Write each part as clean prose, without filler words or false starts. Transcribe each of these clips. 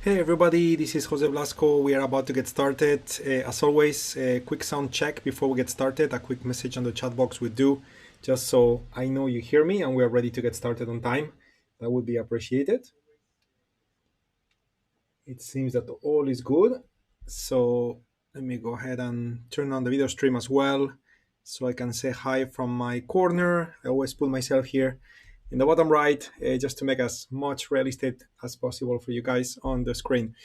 Hey everybody, this is Jose Blasco. We are about to get started. As always, a quick sound check before we get started. A quick message on the chat box would do, just so I know you hear me and we are ready to get started on time. That would be appreciated. It seems that all is good. So let me go ahead and turn on the video stream as well so I can say hi from my corner. I always put myself here in the bottom right just to make as much realistic as possible for you guys on the screen.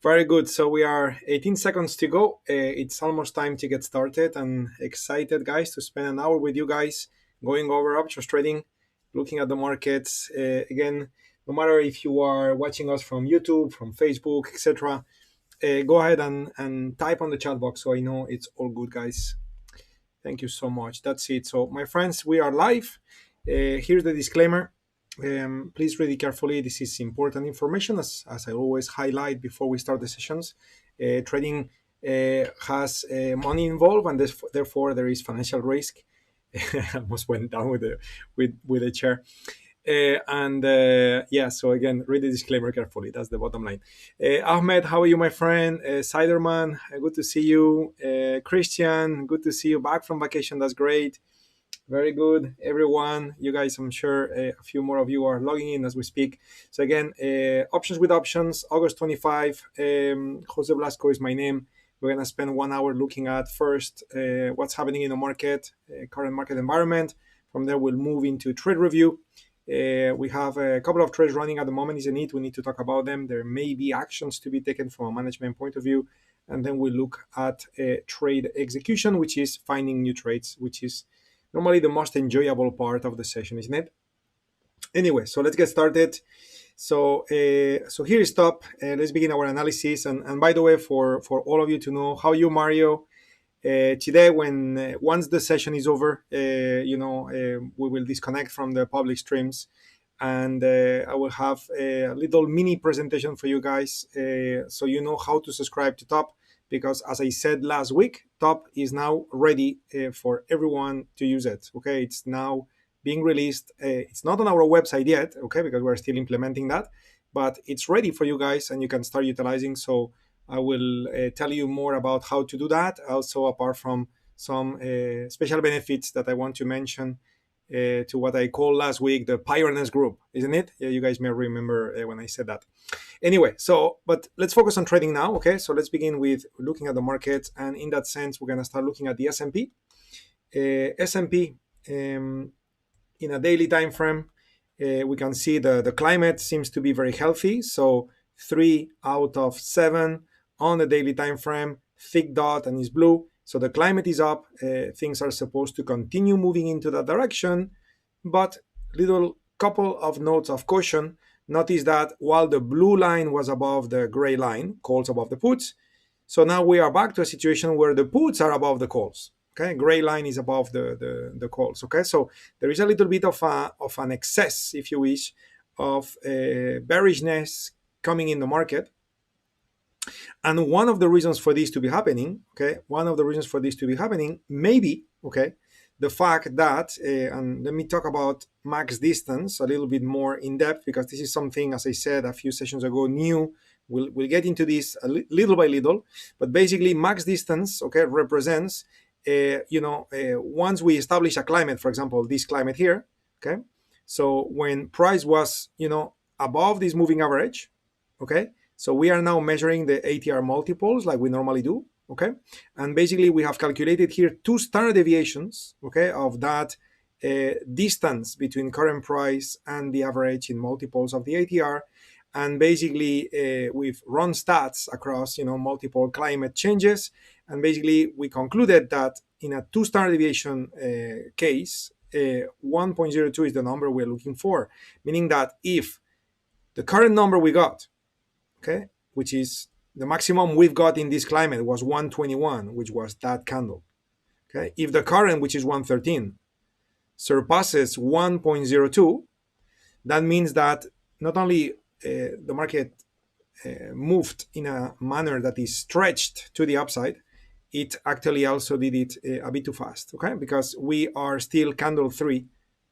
Very good. So we are 18 seconds to go. It's almost time to get started and excited, guys, to spend an hour with you guys going over options trading, looking at the markets. Again, no matter if you are watching us from YouTube, from Facebook, etc., go ahead and type on the chat box so I know it's all good, guys. Thank you so much. That's it. So, my friends, we are live. Here's the disclaimer. Please read it carefully. This is important information, as I always highlight before we start the sessions. Trading has money involved, and therefore there is financial risk. I almost went down with the chair. So again, read the disclaimer carefully. That's the bottom line. Ahmed, how are you, my friend? Siderman, good to see you. Christian, good to see you back from vacation. That's great. Very good, everyone. You guys, I'm sure a few more of you are logging in as we speak. So again, options with options, August 25. Jose Blasco is my name. We're going to spend 1 hour looking at first what's happening in the market, current market environment. From there, we'll move into trade review. We have a couple of trades running at the moment, isn't it? We need to talk about them. There may be actions to be taken from a management point of view. And then we'll look at trade execution, which is finding new trades, which is normally the most enjoyable part of the session, isn't it? Anyway, so let's get started. So here is top. Let's begin our analysis. And by the way, for all of you to know, how you, Mario? Today, when once the session is over, we will disconnect from the public streams, and I will have a little mini presentation for you guys, so you know how to subscribe to Top. Because as I said last week, Top is now ready for everyone to use it. Okay, it's now being released. It's not on our website yet, okay, because we're still implementing that, but it's ready for you guys, and you can start utilizing. So I will tell you more about how to do that. Also, apart from some special benefits that I want to mention to what I called last week the Pioneers Group, isn't it? Yeah, you guys may remember when I said that. Anyway, but let's focus on trading now, okay? So let's begin with looking at the markets, and in that sense, we're going to start looking at the S&P. S&P in a daily time frame, we can see the climate seems to be very healthy. So 3 out of 7 on the daily time frame, thick dot, and is blue. So the climate is up. Things are supposed to continue moving into that direction, but little couple of notes of caution. Notice that while the blue line was above the gray line, calls above the puts, so now we are back to a situation where the puts are above the calls. Okay, gray line is above the calls. Okay, so there is a little bit of an excess, if you wish, of bearishness coming in the market. And one of the reasons for this to be happening, maybe, okay, the fact that, and let me talk about max distance a little bit more in depth, because this is something, as I said a few sessions ago, new. We'll get into this little by little, but basically max distance, okay, represents, once we establish a climate, for example, this climate here, okay, so when price was, above this moving average, okay, so we are now measuring the ATR multiples like we normally do, okay? And basically we have calculated here 2 standard deviations, okay, of that distance between current price and the average in multiples of the ATR. And basically we've run stats across, multiple climate changes. And basically we concluded that in a 2 standard deviation case, 1.02 is the number we're looking for, meaning that if the current number we got, okay, which is the maximum we've got in this climate, was 121, which was that candle. Okay, if the current, which is 113, surpasses 1.02, that means that not only the market moved in a manner that is stretched to the upside, it actually also did it a bit too fast, okay, because we are still candle 3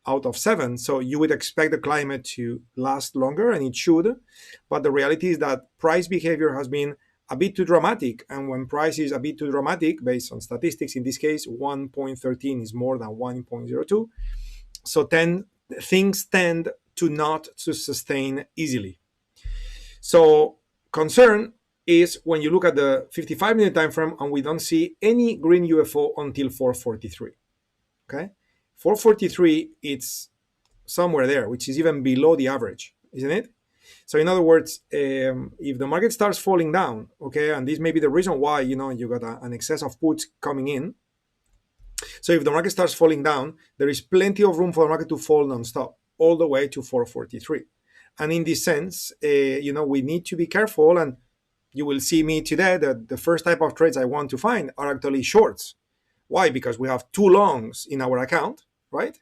out of 7. So you would expect the climate to last longer, and it should. But the reality is that price behavior has been a bit too dramatic. And when price is a bit too dramatic, based on statistics, in this case, 1.13 is more than 1.02. So things tend to not to sustain easily. So concern is when you look at the 55-minute time frame and we don't see any green UFO until 4:43. Okay, 4:43, it's somewhere there, which is even below the average, isn't it? So in other words, if the market starts falling down, okay, and this may be the reason why you got an excess of puts coming in. So if the market starts falling down, there is plenty of room for the market to fall nonstop all the way to 4:43. And in this sense, we need to be careful. And you will see me today that the first type of trades I want to find are actually shorts. Why? Because we have two longs in our account, right?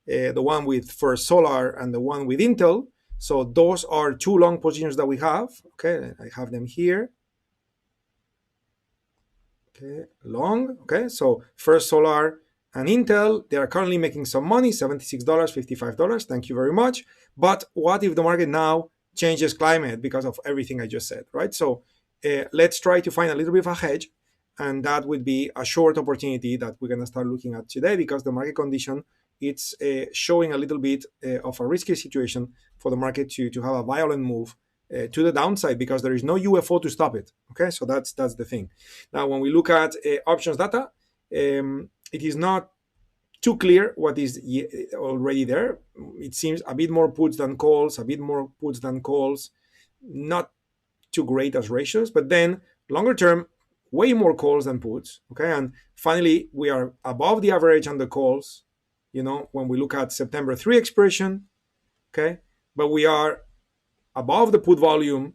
The one with First Solar and the one with Intel. So those are two long positions that we have. Okay, I have them here. Okay, long. Okay, so First Solar and Intel, they are currently making some money, $76, $55. Thank you very much. But what if the market now changes climate because of everything I just said, right? So let's try to find a little bit of a hedge, and that would be a short opportunity that we're going to start looking at today, because the market condition, it's showing a little bit of a risky situation for the market to have a violent move to the downside, because there is no UFO to stop it. Okay, so that's the thing. Now, when we look at options data, it is not too clear what is already there. It seems a bit more puts than calls, not too great as ratios, but then longer term, way more calls than puts. Okay, and finally, we are above the average on the calls, when we look at September 3 expiration. Okay, but we are above the put volume,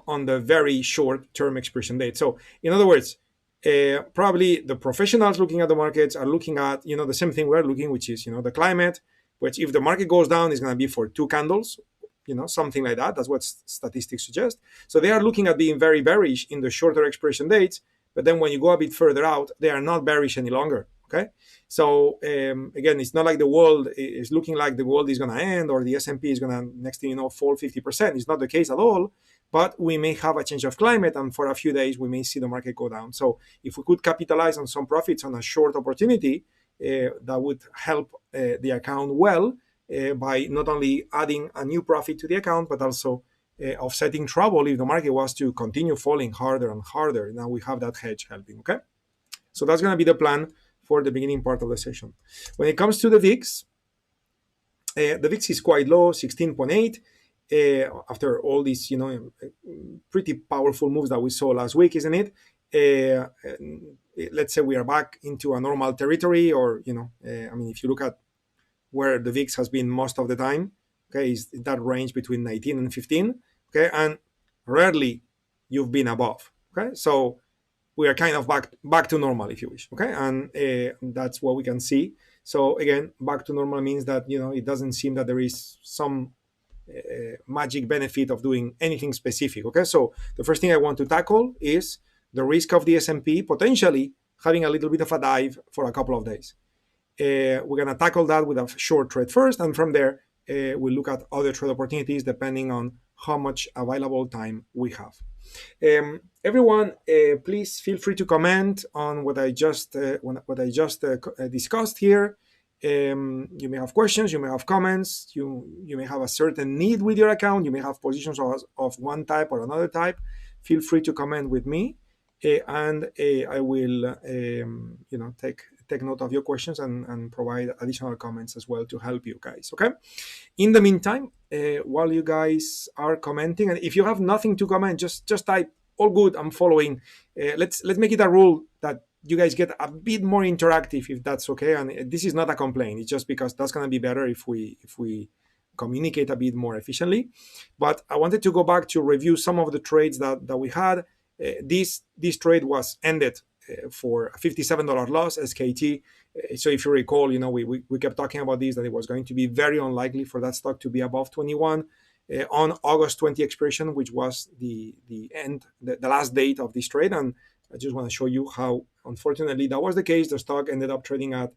on the very short term expiration date. So in other words, probably the professionals looking at the markets are looking at, the same thing we're looking, which is, the climate, which if the market goes down is going to be for 2 candles, something like that. That's what statistics suggest. So they are looking at being very bearish in the shorter expiration dates, but then when you go a bit further out, they are not bearish any longer. Okay, so again, it's not like the world is looking like the world is going to end, or the S&P is going to, next thing you know, fall 50%. It's not the case at all. But we may have a change of climate, and for a few days we may see the market go down. So if we could capitalize on some profits on a short opportunity, that would help the account well, by not only adding a new profit to the account, but also offsetting trouble if the market was to continue falling harder and harder. Now we have that hedge helping. Okay, so that's going to be the plan for the beginning part of the session. When it comes to the VIX, the VIX is quite low, 16.8. After all these, pretty powerful moves that we saw last week, isn't it? Let's say we are back into a normal territory, or, if you look at where the VIX has been most of the time, okay, is that range between 19 and 15, okay, and rarely you've been above, okay? So we are kind of back to normal, if you wish, okay? And that's what we can see. So again, back to normal means that, it doesn't seem that there is some magic benefit of doing anything specific. Okay, so the first thing I want to tackle is the risk of the S&P potentially having a little bit of a dive for a couple of days. We're going to tackle that with a short trade first, and from there we'll look at other trade opportunities depending on how much available time we have. Everyone, please feel free to comment on what I just discussed here. You may have questions, you may have comments, you may have a certain need with your account, you may have positions of one type or another type. Feel free to comment with me, and I will take note of your questions and provide additional comments as well to help you guys. Okay, in the meantime, while you guys are commenting, and if you have nothing to comment, just type all good, I'm following. Let's make it a rule that you guys get a bit more interactive, if that's okay. And this is not a complaint, it's just because that's going to be better if we communicate a bit more efficiently. But I wanted to go back to review some of the trades that we had. This trade was ended for a $57 loss, SKT. So if you recall, we kept talking about this, that it was going to be very unlikely for that stock to be above 21 on August 20 expiration, which was the last date of this trade. And I just want to show you how, unfortunately, that was the case. The stock ended up trading at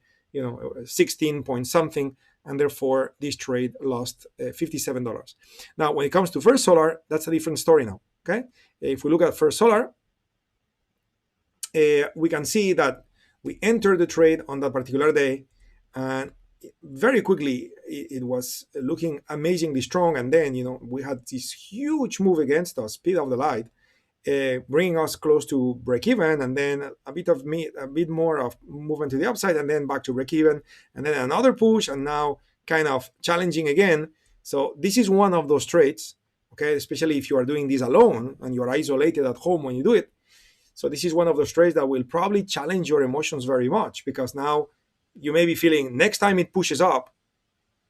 16 point something, and therefore this trade lost $57. Now, when it comes to First Solar, that's a different story now. Okay, if we look at First Solar, we can see that we entered the trade on that particular day, and very quickly it was looking amazingly strong. And then, we had this huge move against us, speed of the light, bringing us close to break even, and then a bit more of movement to the upside, and then back to break even, and then another push, and now kind of challenging again. So this is one of those trades, okay, especially if you are doing this alone and you are isolated at home when you do it. So this is one of those trades that will probably challenge your emotions very much, because now you may be feeling, next time it pushes up,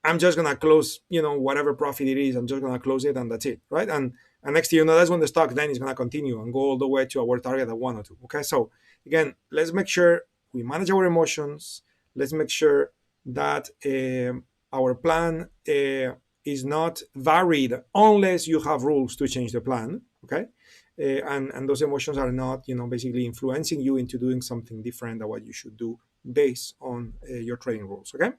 I'm just gonna close, whatever profit it is, I'm just gonna close it, and that's it, right? And next thing you know, that's when the stock then is gonna continue and go all the way to our target at 102. Okay, so again, let's make sure we manage our emotions. Let's make sure that our plan is not varied unless you have rules to change the plan. Okay, and those emotions are not, basically influencing you into doing something different than what you should do based on your trading rules. Okay.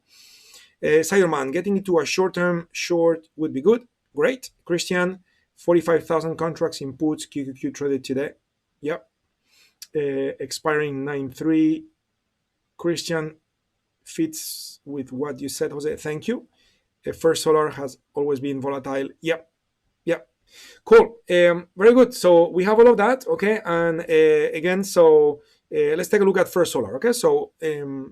Siderman, getting into a short-term short would be good. Great. Christian, 45,000 contracts in puts, QQQ traded today. Yep. Expiring 9/3. Christian, fits with what you said, Jose. Thank you. First Solar has always been volatile. Yep. Yep. Cool. Very good. So we have all of that. Okay. And again, so let's take a look at First Solar. Okay, so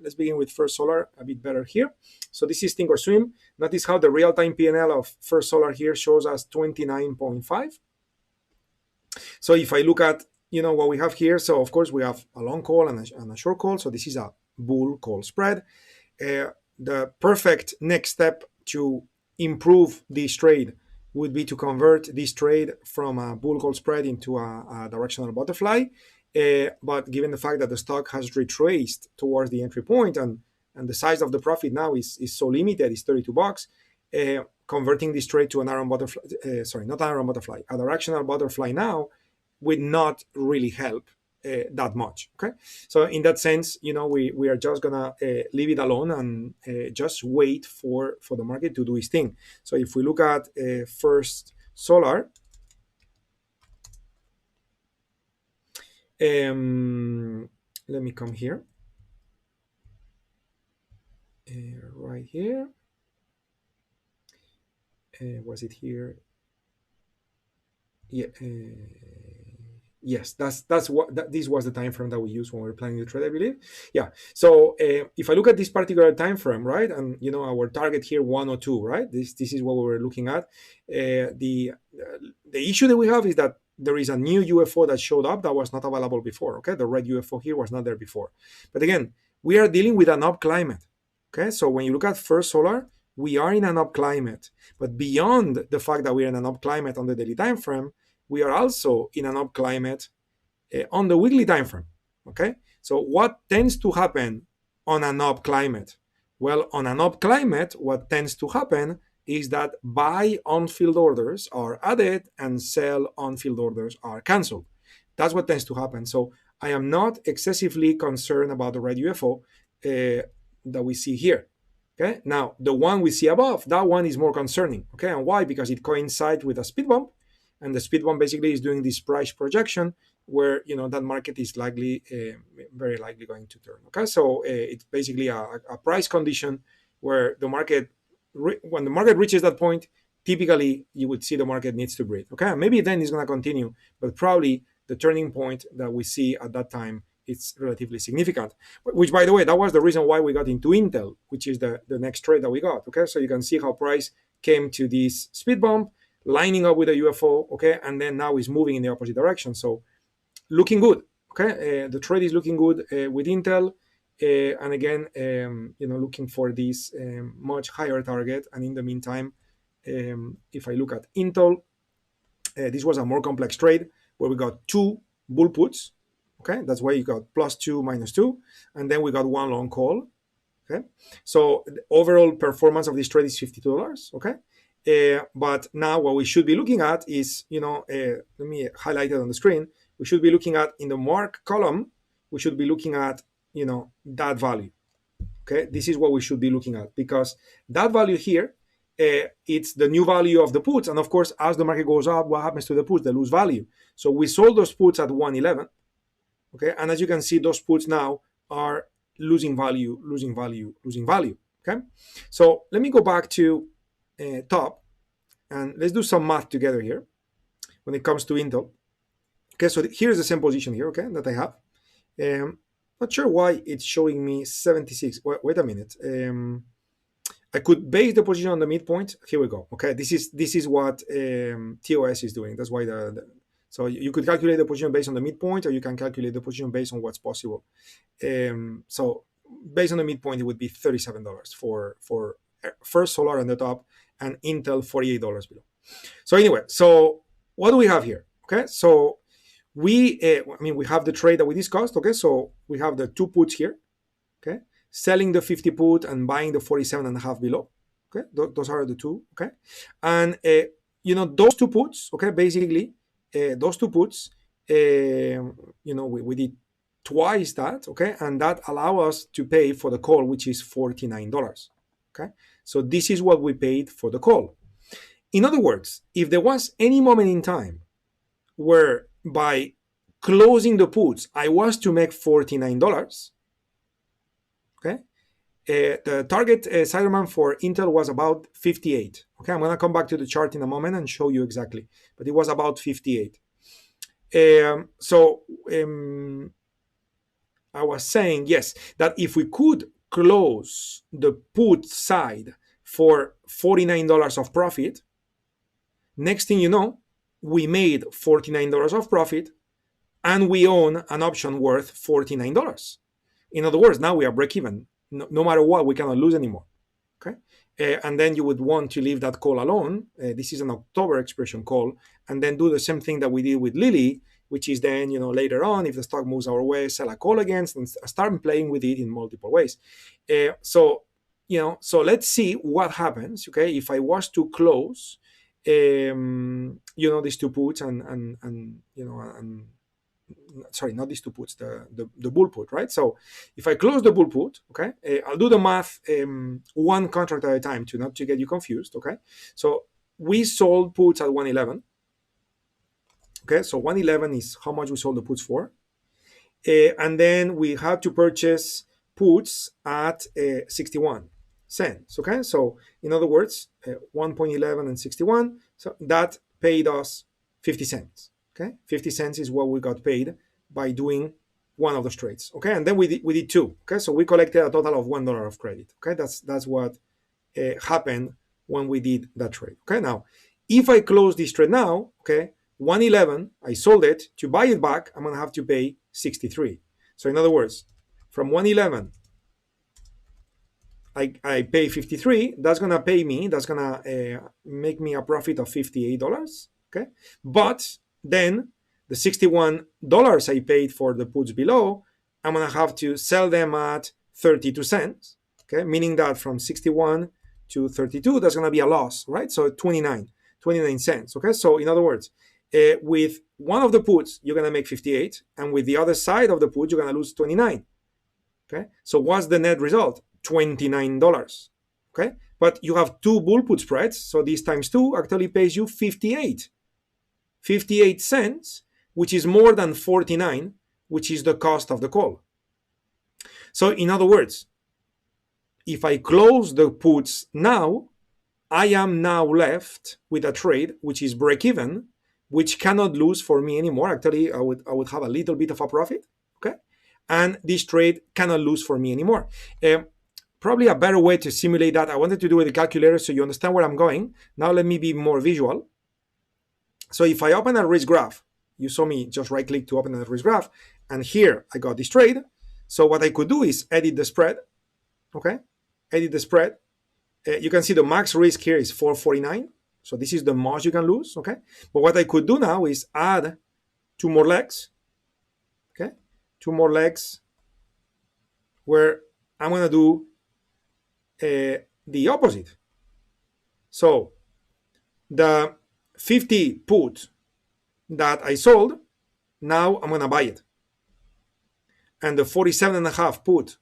let's begin with First Solar a bit better here. So this is Think or Swim. Notice how the real-time P&L of First Solar here shows us 29.5. So if I look at what we have here, so of course we have a long call and a short call. So this is a bull call spread. The perfect next step to improve this trade would be to convert this trade from a bull call spread into a directional butterfly. But given the fact that the stock has retraced towards the entry point, and the size of the profit now is so limited, it's $32, converting this trade to an iron butterfly, not iron butterfly, a directional butterfly now would not really help that much. Okay, so in that sense, we are just gonna leave it alone and just wait for the market to do its thing. So if we look at First Solar, let me come here, right here. Was it here? Yeah. Yes, that's what this was the time frame that we used when we were planning the trade, I believe. Yeah. So if I look at this particular time frame, right, and our target here 102, right? This is what we were looking at. The issue that we have is that there is a new UFO that showed up that was not available before. Okay, the red UFO here was not there before. But again, we are dealing with an up climate. Okay, so when you look at First Solar, we are in an up climate. But beyond the fact that we are in an up climate on the daily time frame, we are also in an up climate on the weekly time frame. Okay, so what tends to happen on an up climate? Well, on an up climate, what tends to happen is that buy on-field orders are added and sell on-field orders are canceled. That's what tends to happen. So I am not excessively concerned about the red UFO that we see here. Okay, now the one we see above, that one is more concerning. Okay, and why? Because it coincides with a speed bump, and the speed bump basically is doing this price projection where that market is likely, very likely going to turn. Okay, so it's basically a price condition where the market, when the market reaches that point, typically you would see the market needs to breathe. Okay, maybe then it's going to continue, but probably the turning point that we see at that time, it's relatively significant. Which, by the way, that was the reason why we got into Intel, which is the next trade that we got. Okay, so you can see how price came to this speed bump, lining up with a UFO. Okay, and then now is moving in the opposite direction. So looking good. Okay, the trade is looking good with Intel, and again, looking for this much higher target. And in the meantime, if I look at Intel, this was a more complex trade where we got two bull puts. Okay, that's why you got +2, -2, and then we got one long call. Okay, so the overall performance of this trade is $52. Okay, but now what we should be looking at is, let me highlight it on the screen. We should be looking at, in the mark column, we should be looking at, that value. Okay, this is what we should be looking at, because that value here, it's the new value of the puts. And of course, as the market goes up, what happens to the puts? They lose value. So we sold those puts at 111. Okay, and as you can see, those puts now are losing value, losing value, losing value. Okay, so let me go back to top, and let's do some math together here when it comes to Intel. Okay, so here's the same position here, okay, that I have. Not sure why it's showing me 76. Wait a minute. I could base the position on the midpoint. Here we go. Okay, this is what TOS is doing. That's why so you could calculate the position based on the midpoint, or you can calculate the position based on what's possible. So based on the midpoint, it would be $37 for First Solar on the top and Intel $48 below. So anyway, so what do we have here? Okay, so we have the trade that we discussed. Okay, so we have the two puts here. Okay, selling the 50 put and buying the 47.5 below. Okay, those are the two. Okay, and those two puts. Okay, basically those two puts. We did twice that. Okay, and that allow us to pay for the call, which is $49. Okay, so this is what we paid for the call. In other words, if there was any moment in time where by closing the puts I was to make $49, okay, the target Siderman for Intel was about 58. Okay, I'm going to come back to the chart in a moment and show you exactly, but it was about 58. I was saying, yes, that if we could close the put side for $49 of profit, next thing you know, we made $49 of profit, and we own an option worth $49. In other words, now we are break even. No matter what, we cannot lose anymore. Okay, and then you would want to leave that call alone. This is an October expression call, and then do the same thing that we did with Lily, which is then later on, if the stock moves our way, sell a call against and start playing with it in multiple ways. So let's see what happens. Okay, if I was to close these two puts and sorry, not these two puts, the bull put, right? So if I close the bull put, okay, I'll do the math one contract at a time not to get you confused. Okay, so we sold puts at 111. Okay, so 111 is how much we sold the puts for, and then we had to purchase puts at 61 cents. Okay, so in other words, 1.11 and 61, so that paid us 50 cents. Okay, 50 cents is what we got paid by doing one of those trades. Okay, and then we did two. Okay, so we collected a total of $1 of credit. Okay, that's what happened when we did that trade. Okay, now if I close this trade now, okay, 111, I sold it. To buy it back, I'm gonna have to pay 63. So in other words, from 111, I pay 53. That's gonna make me a profit of $58. Okay, but then the $61 I paid for the puts below, I'm gonna have to sell them at 32 cents. Okay, meaning that from 61 to 32, that's gonna be a loss, right? So 29 cents. Okay, so in other words, with one of the puts, you're gonna make 58, and with the other side of the put, you're gonna lose 29. Okay, so what's the net result? $29. Okay, but you have two bull put spreads, so this times two actually pays you 58 cents, which is more than 49, which is the cost of the call. So in other words, if I close the puts now, I am now left with a trade which is break even, which cannot lose for me anymore. Actually, I would have a little bit of a profit. Okay, and this trade cannot lose for me anymore. Probably a better way to simulate that, I wanted to do with the calculator so you understand where I'm going. Now let me be more visual. So if I open a risk graph, you saw me just right click to open a risk graph, and here I got this trade. So what I could do is edit the spread. Okay, edit the spread. You can see the max risk here is 449. So this is the most you can lose. Okay, but what I could do now is add two more legs. Okay, two more legs where I'm gonna do the opposite. So the 50 put that I sold, now I'm gonna buy it, and the 47.5 put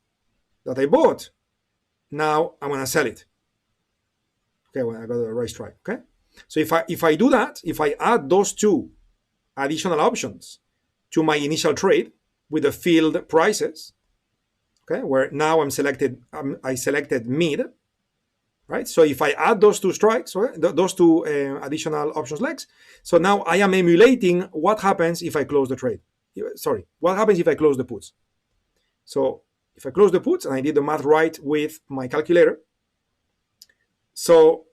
that I bought, now I'm gonna sell it. Okay, when I got the right strike. Okay, so if I do that, if I add those two additional options to my initial trade with the field prices, okay, where now I selected mid, right? So if I add those two strikes, right, those two additional options legs, so now I am emulating what happens if I close the trade. Sorry, what happens if I close the puts? So if I close the puts, and I did the math right with my calculator, so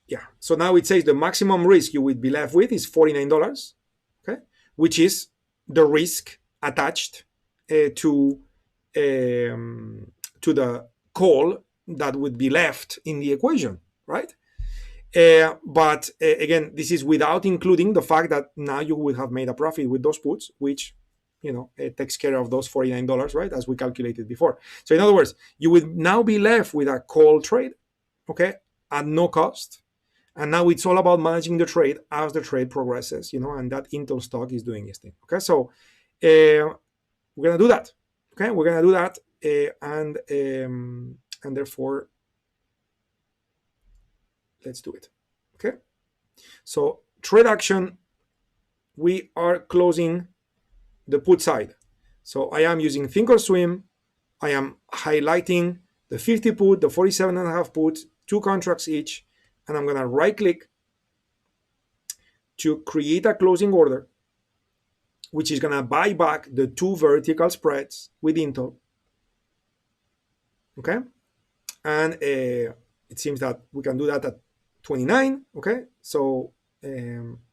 yeah, so now it says the maximum risk you would be left with is $49, okay, which is the risk attached to the call that would be left in the equation, right? But again, this is without including the fact that now you would have made a profit with those puts, which takes care of those $49, right, as we calculated before. So in other words, you would now be left with a call trade, okay, at no cost. And now it's all about managing the trade as the trade progresses, and that Intel stock is doing its thing. Okay, so we're gonna do that. Okay, we're gonna do that, and therefore let's do it. Okay, so trade action, we are closing the put side. So I am using Thinkorswim. I am highlighting the 50 put, the 47.5 put, 2 contracts each, and I'm gonna right click to create a closing order, which is gonna buy back the 2 vertical spreads with Intel. Okay, and it seems that we can do that at 29. Okay, so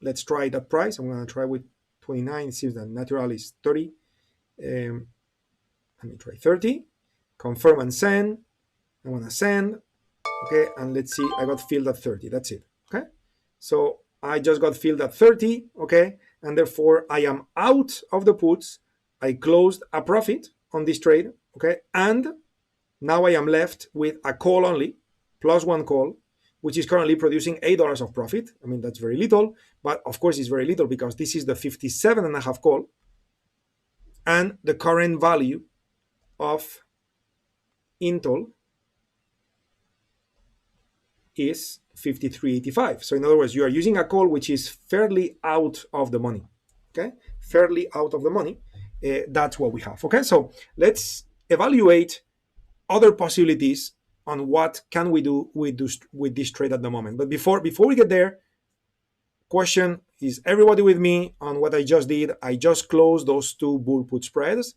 let's try that price. I'm gonna try with 29. It seems that natural is 30. Let me try 30. Confirm and send. I want to send. Okay, and let's see. I got filled at 30. That's it. Okay, so I just got filled at 30. Okay, and therefore I am out of the puts. I closed a profit on this trade. Okay, and now I am left with a call only, plus 1 call, which is currently producing $8 of profit. I mean, that's very little, but of course it's very little because this is the 57.5 call, and the current value of Intel is 53.85. So in other words, you are using a call which is fairly out of the money. Okay, fairly out of the money. That's what we have. Okay, so let's evaluate other possibilities on what can we do with this trade at the moment. But before we get there, question, is everybody with me on what I just did? I just closed those 2 bull put spreads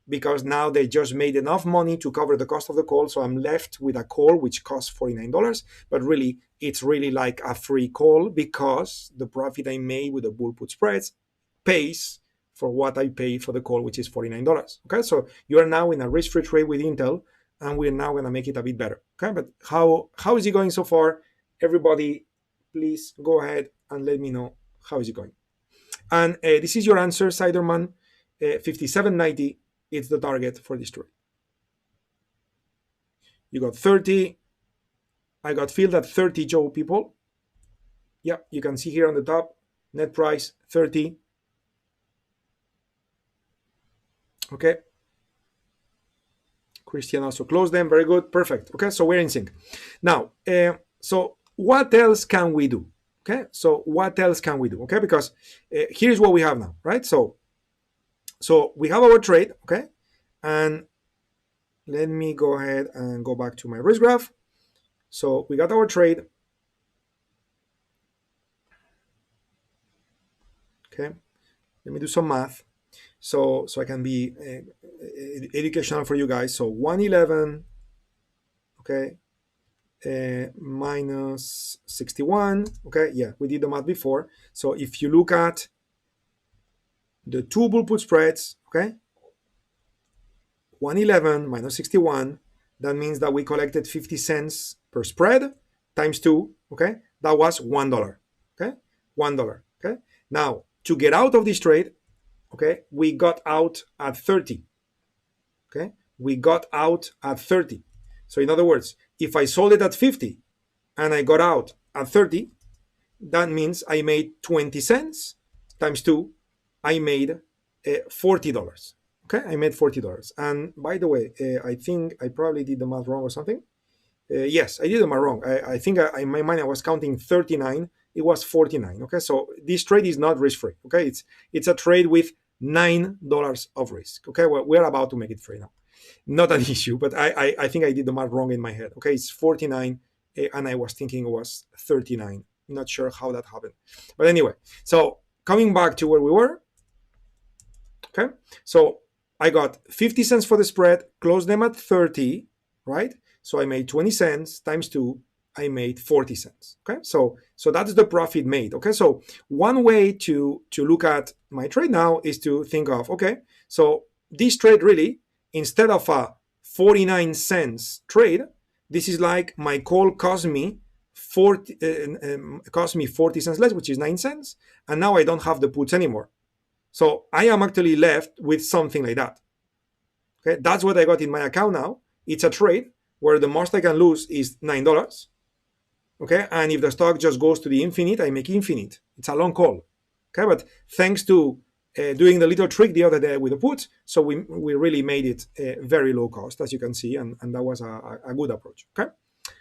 because now they just made enough money to cover the cost of the call. So I'm left with a call which costs $49, but really it's really like a free call because the profit I made with the bull put spreads pays for what I pay for the call, which is $49. Okay, so you are now in a risk-free trade with Intel, and we're now going to make it a bit better. Okay, but how is it going so far? Everybody, please go ahead and let me know how is it going. And this is your answer, Siderman. 57.90 is the target for this trade. You got 30. I got filled at 30, Joe, people. Yeah, you can see here on the top, net price 30. Okay. Christian also closed them. Very good. Perfect. Okay, so we're in sync. Now, so what else can we do? Okay, so what else can we do? Okay, because here's what we have now, right? So we have our trade, okay? And let me go ahead and go back to my risk graph. So we got our trade. Okay, let me do some math so I can be educational for you guys. So 111, okay, minus 61. Okay, yeah, we did the math before. So if you look at the 2 bull put spreads, okay, 111 minus 61, that means that we collected 50 cents per spread times 2, okay, that was $1, okay, $1, okay. Now, to get out of this trade, okay, we got out at 30, okay, we got out at 30. So in other words, if I sold it at 50 and I got out at 30, that means I made 20 cents times 2, I made $40, Okay, I made $40. And by the way, I think I probably did the math wrong or something. Yes, I did the math wrong. I think in my mind I was counting 39. It was 49. Okay, so this trade is not risk free. Okay, it's a trade with $9 of risk. Okay, well, we're about to make it free now. Not an issue, but I think I did the math wrong in my head. Okay, it's 49, and I was thinking it was 39. Not sure how that happened, but anyway. So coming back to where we were. Okay, so I got 50 cents for the spread, closed them at 30, right? So I made 20 cents times 2, I made 40 cents. Okay, so that's the profit made. Okay, so one way to look at my trade now is to think of, okay, so this trade really, instead of a 49 cents trade, this is like my call cost me 40 cents less, which is 9 cents, and now I don't have the puts anymore. So I am actually left with something like that. Okay, that's what I got in my account now. It's a trade where the most I can lose is $9. Okay, and if the stock just goes to the infinite, I make infinite. It's a long call. Okay, but thanks to doing the little trick the other day with the puts, so we really made it very low cost, as you can see, and that was a good approach. Okay,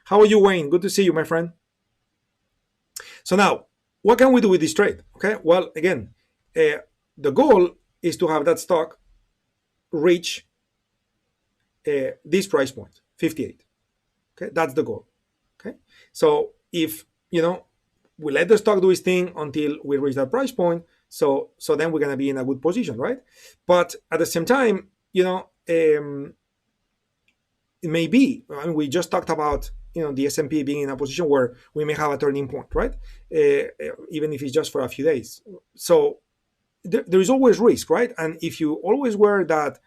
how are you, Wayne? Good to see you, my friend. So now, what can we do with this trade? Okay, well, again, the goal is to have that stock reach this price point, 58. Okay, that's the goal. Okay, so if we let the stock do its thing until we reach that price point, so then we're gonna be in a good position, right? But at the same time, it may be. I mean, we just talked about the S&P being in a position where we may have a turning point, right? Even if it's just for a few days. So there is always risk, right? And if you always wear that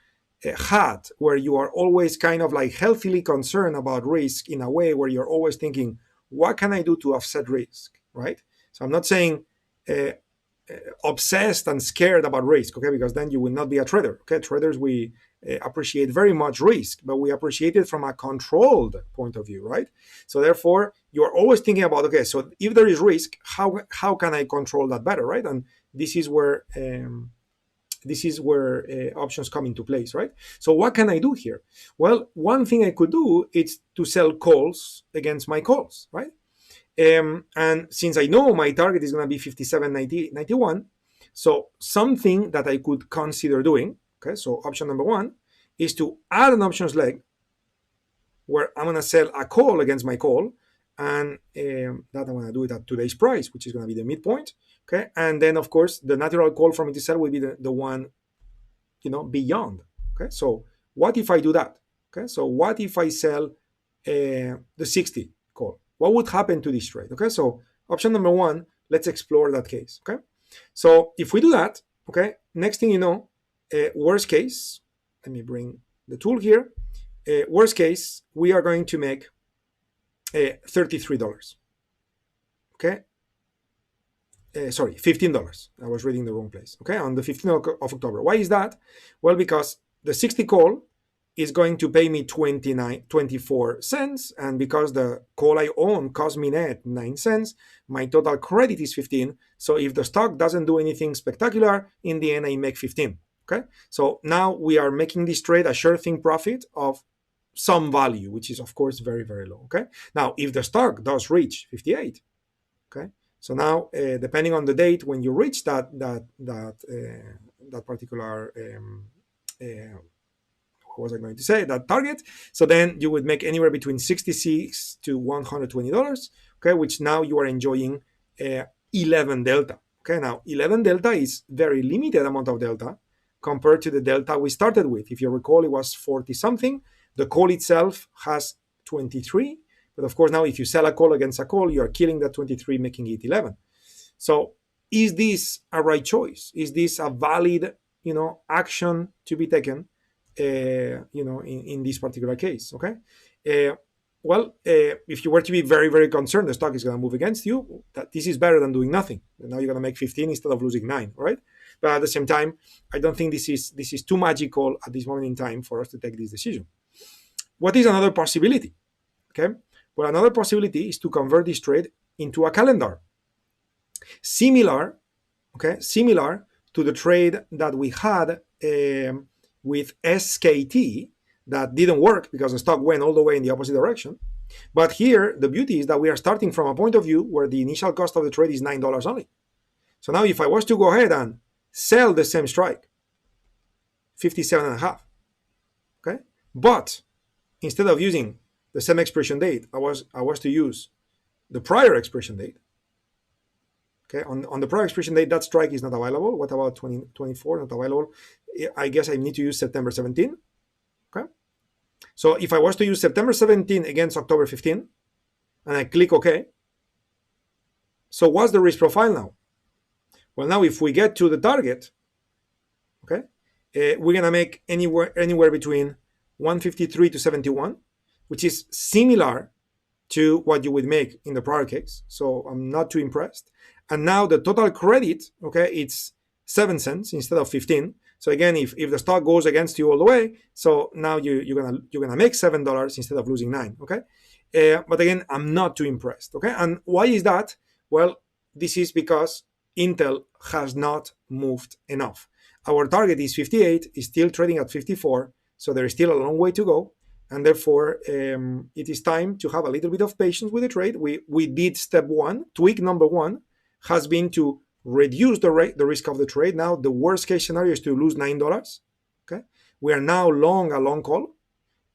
hat where you are always kind of like healthily concerned about risk in a way where you're always thinking, what can I do to offset risk, right? So I'm not saying obsessed and scared about risk, okay, because then you will not be a trader. Okay, traders, we appreciate very much risk, but we appreciate it from a controlled point of view, right? So therefore, you're always thinking about, okay, so if there is risk, how can I control that better, right? And this is where options come into place, right? So what can I do here? Well, one thing I could do is to sell calls against my calls, right? And since I know my target is going to be 57.91, so something that I could consider doing, okay, so option number one is to add an options leg where I'm going to sell a call against my call, and that I'm going to do it at today's price, which is going to be the midpoint, okay? And then, of course, the natural call for me to sell will be the one, beyond, okay? So what if I do that, okay? So what if I sell the 60 call? What would happen to this trade? Okay, so option number one, let's explore that case. Okay, so if we do that, okay, next thing you know, worst case, let me bring the tool here. Worst case, we are going to make $33. Okay, sorry, $15. I was reading the wrong place. Okay, on the 15th of October. Why is that? Well, because the 60 call is going to pay me 24 cents, and because the call I own cost me net 9 cents, my total credit is 15. So if the stock doesn't do anything spectacular, in the end I make 15. Okay, so now we are making this trade a sure thing profit of some value, which is of course very, very low. Okay, now if the stock does reach 58, okay, so now depending on the date when you reach that particular what was I going to say, that target, so then you would make anywhere between $66 to $120, okay, which now you are enjoying 11 delta. Okay, now 11 delta is very limited amount of delta compared to the delta we started with. If you recall, it was 40 something. The call itself has 23, but of course now if you sell a call against a call, you are killing that 23, making it 11. So is this a right choice? Is this a valid action to be taken in this particular case? Okay, well, if you were to be very, very concerned the stock is going to move against you, that this is better than doing nothing. And now you're going to make 15 instead of losing 9, right? But at the same time, I don't think this is too magical at this moment in time for us to take this decision. What is another possibility? Okay, well, another possibility is to convert this trade into a calendar, similar to the trade that we had with SKT that didn't work because the stock went all the way in the opposite direction. But here, the beauty is that we are starting from a point of view where the initial cost of the trade is $9 only. So now if I was to go ahead and sell the same strike, 57.5, okay? But instead of using the same expiration date, I was to use the prior expiration date. Okay, on the prior expiration date, that strike is not available. What about 2024? Not available. I guess I need to use September 17. Okay, so if I was to use September 17 against October 15, and I click OK, so what's the risk profile now? Well, now if we get to the target, okay, we're gonna make anywhere between 153 to 71, which is similar to what you would make in the prior case. So I'm not too impressed. And now the total credit, okay, it's 7 cents instead of 15. So again, if the stock goes against you all the way, so now you're gonna make $7 instead of losing 9. Okay, but again, I'm not too impressed. Okay, and why is that? Well, this is because Intel has not moved enough. Our target is 58, is still trading at 54, so there is still a long way to go. And therefore, it is time to have a little bit of patience with the trade. We did step one. Tweak number one has been to reduce the risk of the trade. Now, the worst case scenario is to lose $9. Okay, we are now long a long call,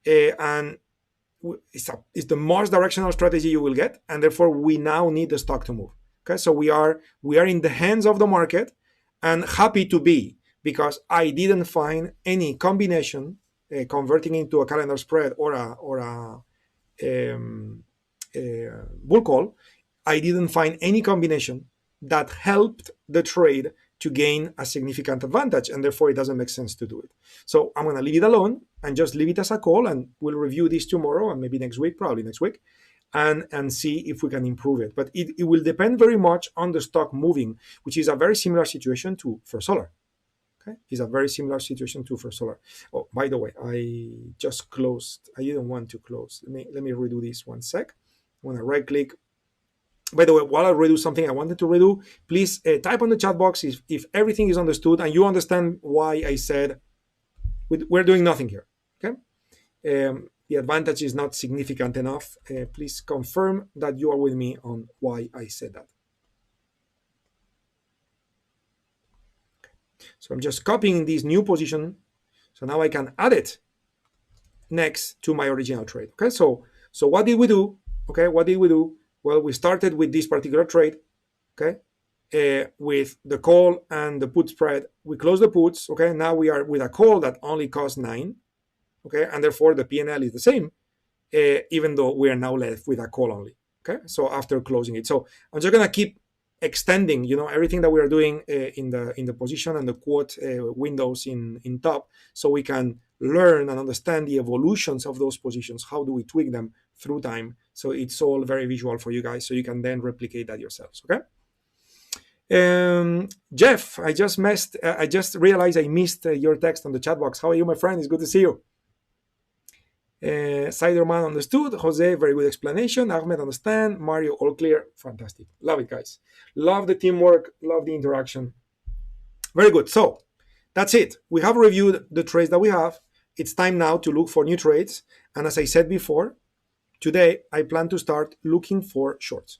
and it's the most directional strategy you will get. And therefore, we now need the stock to move. Okay, so we are in the hands of the market, and happy to be, because I didn't find any combination converting into a calendar spread or a bull call. I didn't find any combination that helped the trade to gain a significant advantage, and therefore it doesn't make sense to do it. So I'm going to leave it alone and just leave it as a call, and we'll review this tomorrow and maybe next week, probably next week, and see if we can improve it. But it will depend very much on the stock moving, which is a very similar situation to First Solar. Okay, it's a very similar situation to First Solar. Oh, by the way, I just closed. I didn't want to close. Let me redo this 1 sec. I want to right click. By the way, while I redo something I wanted to redo, please type on the chat box if everything is understood and you understand why I said we're doing nothing here. Okay, the advantage is not significant enough. Please confirm that you are with me on why I said that. So I'm just copying this new position, so now I can add it next to my original trade. Okay, so what did we do? Okay, what did we do? Well, we started with this particular trade, okay, with the call and the put spread. We closed the puts, okay. Now we are with a call that only costs 9, okay, and therefore the P&L is the same, even though we are now left with a call only, okay. So after closing it, so I'm just gonna keep extending, everything that we are doing in the position and the quote windows in top, so we can learn and understand the evolutions of those positions. How do we tweak them through time? So it's all very visual for you guys, so you can then replicate that yourselves. Okay. Jeff, I just realized I missed your text on the chat box. How are you, my friend? It's good to see you. Siderman understood. Jose, very good explanation. Ahmed, understand. Mario, all clear. Fantastic. Love it, guys. Love the teamwork. Love the interaction. Very good. So that's it. We have reviewed the trades that we have. It's time now to look for new trades. And as I said before, today I plan to start looking for shorts.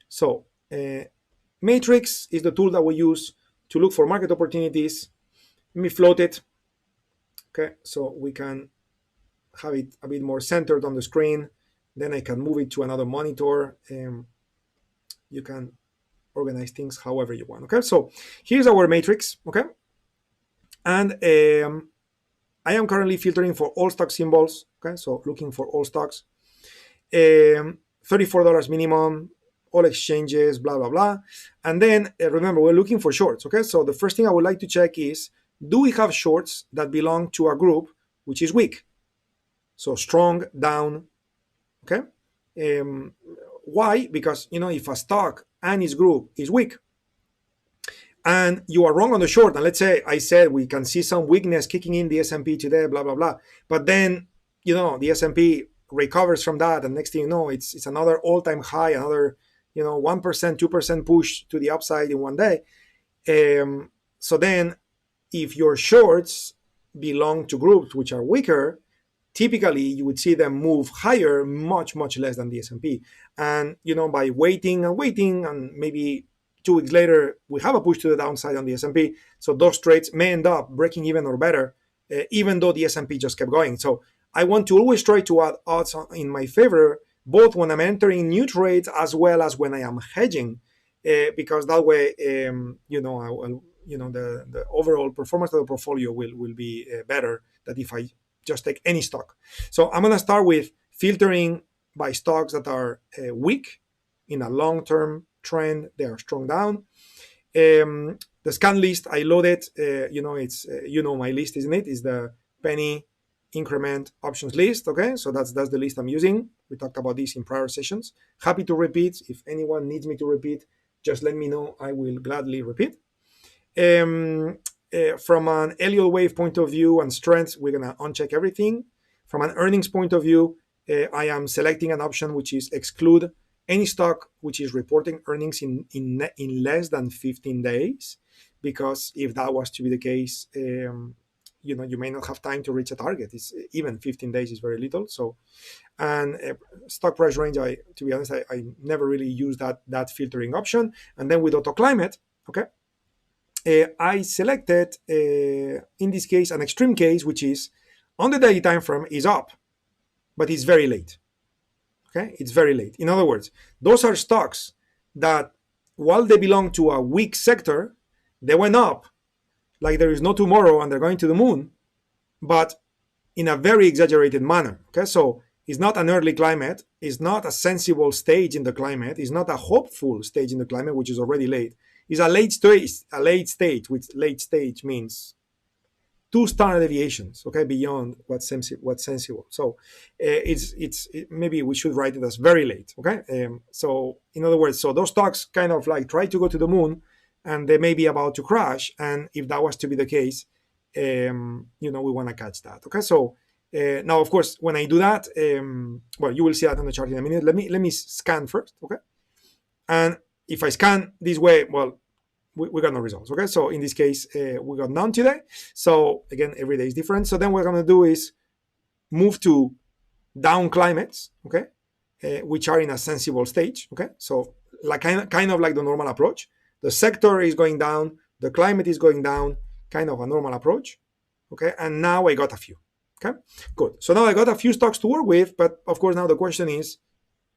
So Matrix is the tool that we use to look for market opportunities. Let me float it. Okay, so we can have it a bit more centered on the screen. Then I can move it to another monitor. You can organize things however you want. Okay, so here's our matrix. Okay, and I am currently filtering for all stock symbols. Okay, so looking for all stocks. $34 minimum, all exchanges, blah blah blah. And then remember, we're looking for shorts. Okay, so the first thing I would like to check is, do we have shorts that belong to a group which is weak? So strong, down. Okay, why? Because if a stock and its group is weak, and you are wrong on the short, and let's say I said we can see some weakness kicking in the S&P today, blah blah blah, but then the S&P recovers from that, and next thing you know, it's another all-time high, another 1%, 2% push to the upside in one day. So then, if your shorts belong to groups which are weaker, typically you would see them move higher much less than the S&P. And by waiting and waiting, and maybe 2 weeks later we have a push to the downside on the S&P, so those trades may end up breaking even or better, even though the S&P just kept going. So I want to always try to add odds in my favor, both when I'm entering new trades as well as when I am hedging, because that way the overall performance of the portfolio will be better than if I just take any stock. So I'm going to start with filtering by stocks that are weak in a long-term trend. They are strong down. The scan list I loaded, it's my list, isn't it? Is the penny increment options list. Okay, so that's the list I'm using. We talked about this in prior sessions. Happy to repeat. If anyone needs me to repeat, just let me know. I will gladly repeat. From an Elliott wave point of view and strengths, we're gonna uncheck everything. From an earnings point of view, I am selecting an option which is exclude any stock which is reporting earnings in less than 15 days, because if that was to be the case, you may not have time to reach a target. It's even 15 days is very little. So, and stock price range, to be honest, I never really use that filtering option. And then with auto climate, okay, I selected in this case an extreme case, which is on the daily time frame is up, but it's very late. Okay, it's very late. In other words, those are stocks that, while they belong to a weak sector, they went up like there is no tomorrow and they're going to the moon, but in a very exaggerated manner. Okay, so it's not an early climate, it's not a sensible stage in the climate, it's not a hopeful stage in the climate, which is already late. It's a late stage, which late stage means 2 standard deviations, okay, beyond what's sensible. So maybe we should write it as very late, okay. So in other words, so those stocks kind of like try to go to the moon, and they may be about to crash. And if that was to be the case, we want to catch that, okay. So now, of course, when I do that, well, you will see that on the chart in a minute. Let me scan first, okay. And if I scan this way, well, we got no results, okay? So in this case, we got none today. So again, every day is different. So then what we're gonna do is move to down climates, okay? Which are in a sensible stage, okay? So like kind of like the normal approach. The sector is going down, the climate is going down, kind of a normal approach, okay? And now I got a few, okay? Good. So now I got a few stocks to work with, but of course now the question is,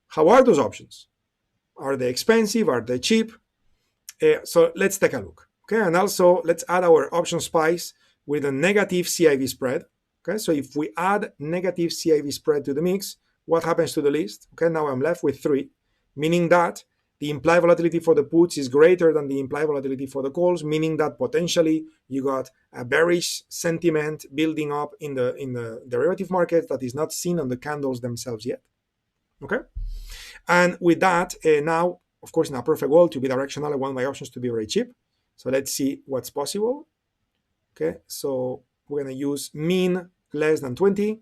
how are those options? Are they expensive? Are they cheap? So let's take a look, okay? And also let's add our option spice with a negative CIV spread, okay? So if we add negative CIV spread to the mix, what happens to the list? Okay, now I'm left with 3, meaning that the implied volatility for the puts is greater than the implied volatility for the calls, meaning that potentially you got a bearish sentiment building up in the derivative market that is not seen on the candles themselves yet, okay? And with that, now, of course, in a perfect world, to be directional, I want my options to be very cheap. So let's see what's possible. Okay, so we're going to use mean less than 20.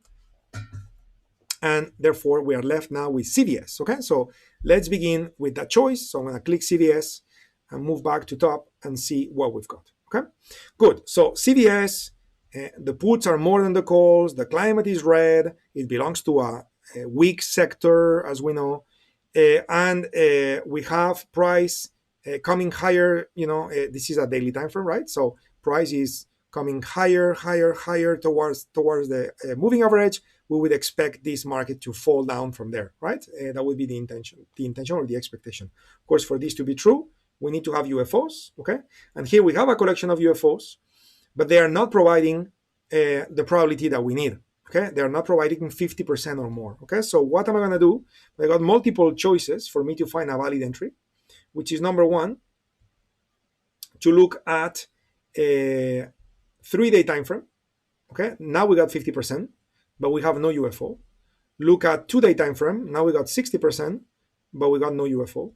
And therefore, we are left now with CVS. Okay, so let's begin with that choice. So I'm going to click CVS and move back to top and see what we've got. Okay, good. So CVS, the puts are more than the calls. The climate is red. It belongs to a weak sector, as we know. And we have price coming higher. This is a daily time frame, right? So price is coming higher towards the moving average. We would expect this market to fall down from there, right? That would be the intention or the expectation. Of course, for this to be true, we need to have UFOs, okay? And here we have a collection of UFOs, but they are not providing the probability that we need. Okay, they are not providing 50% or more. Okay, so what am I going to do? I got multiple choices for me to find a valid entry, which is number 1, to look at a 3-day time frame. Okay, now we got 50%, but we have no UFO. Look at 2-day time frame. Now we got 60%, but we got no UFO.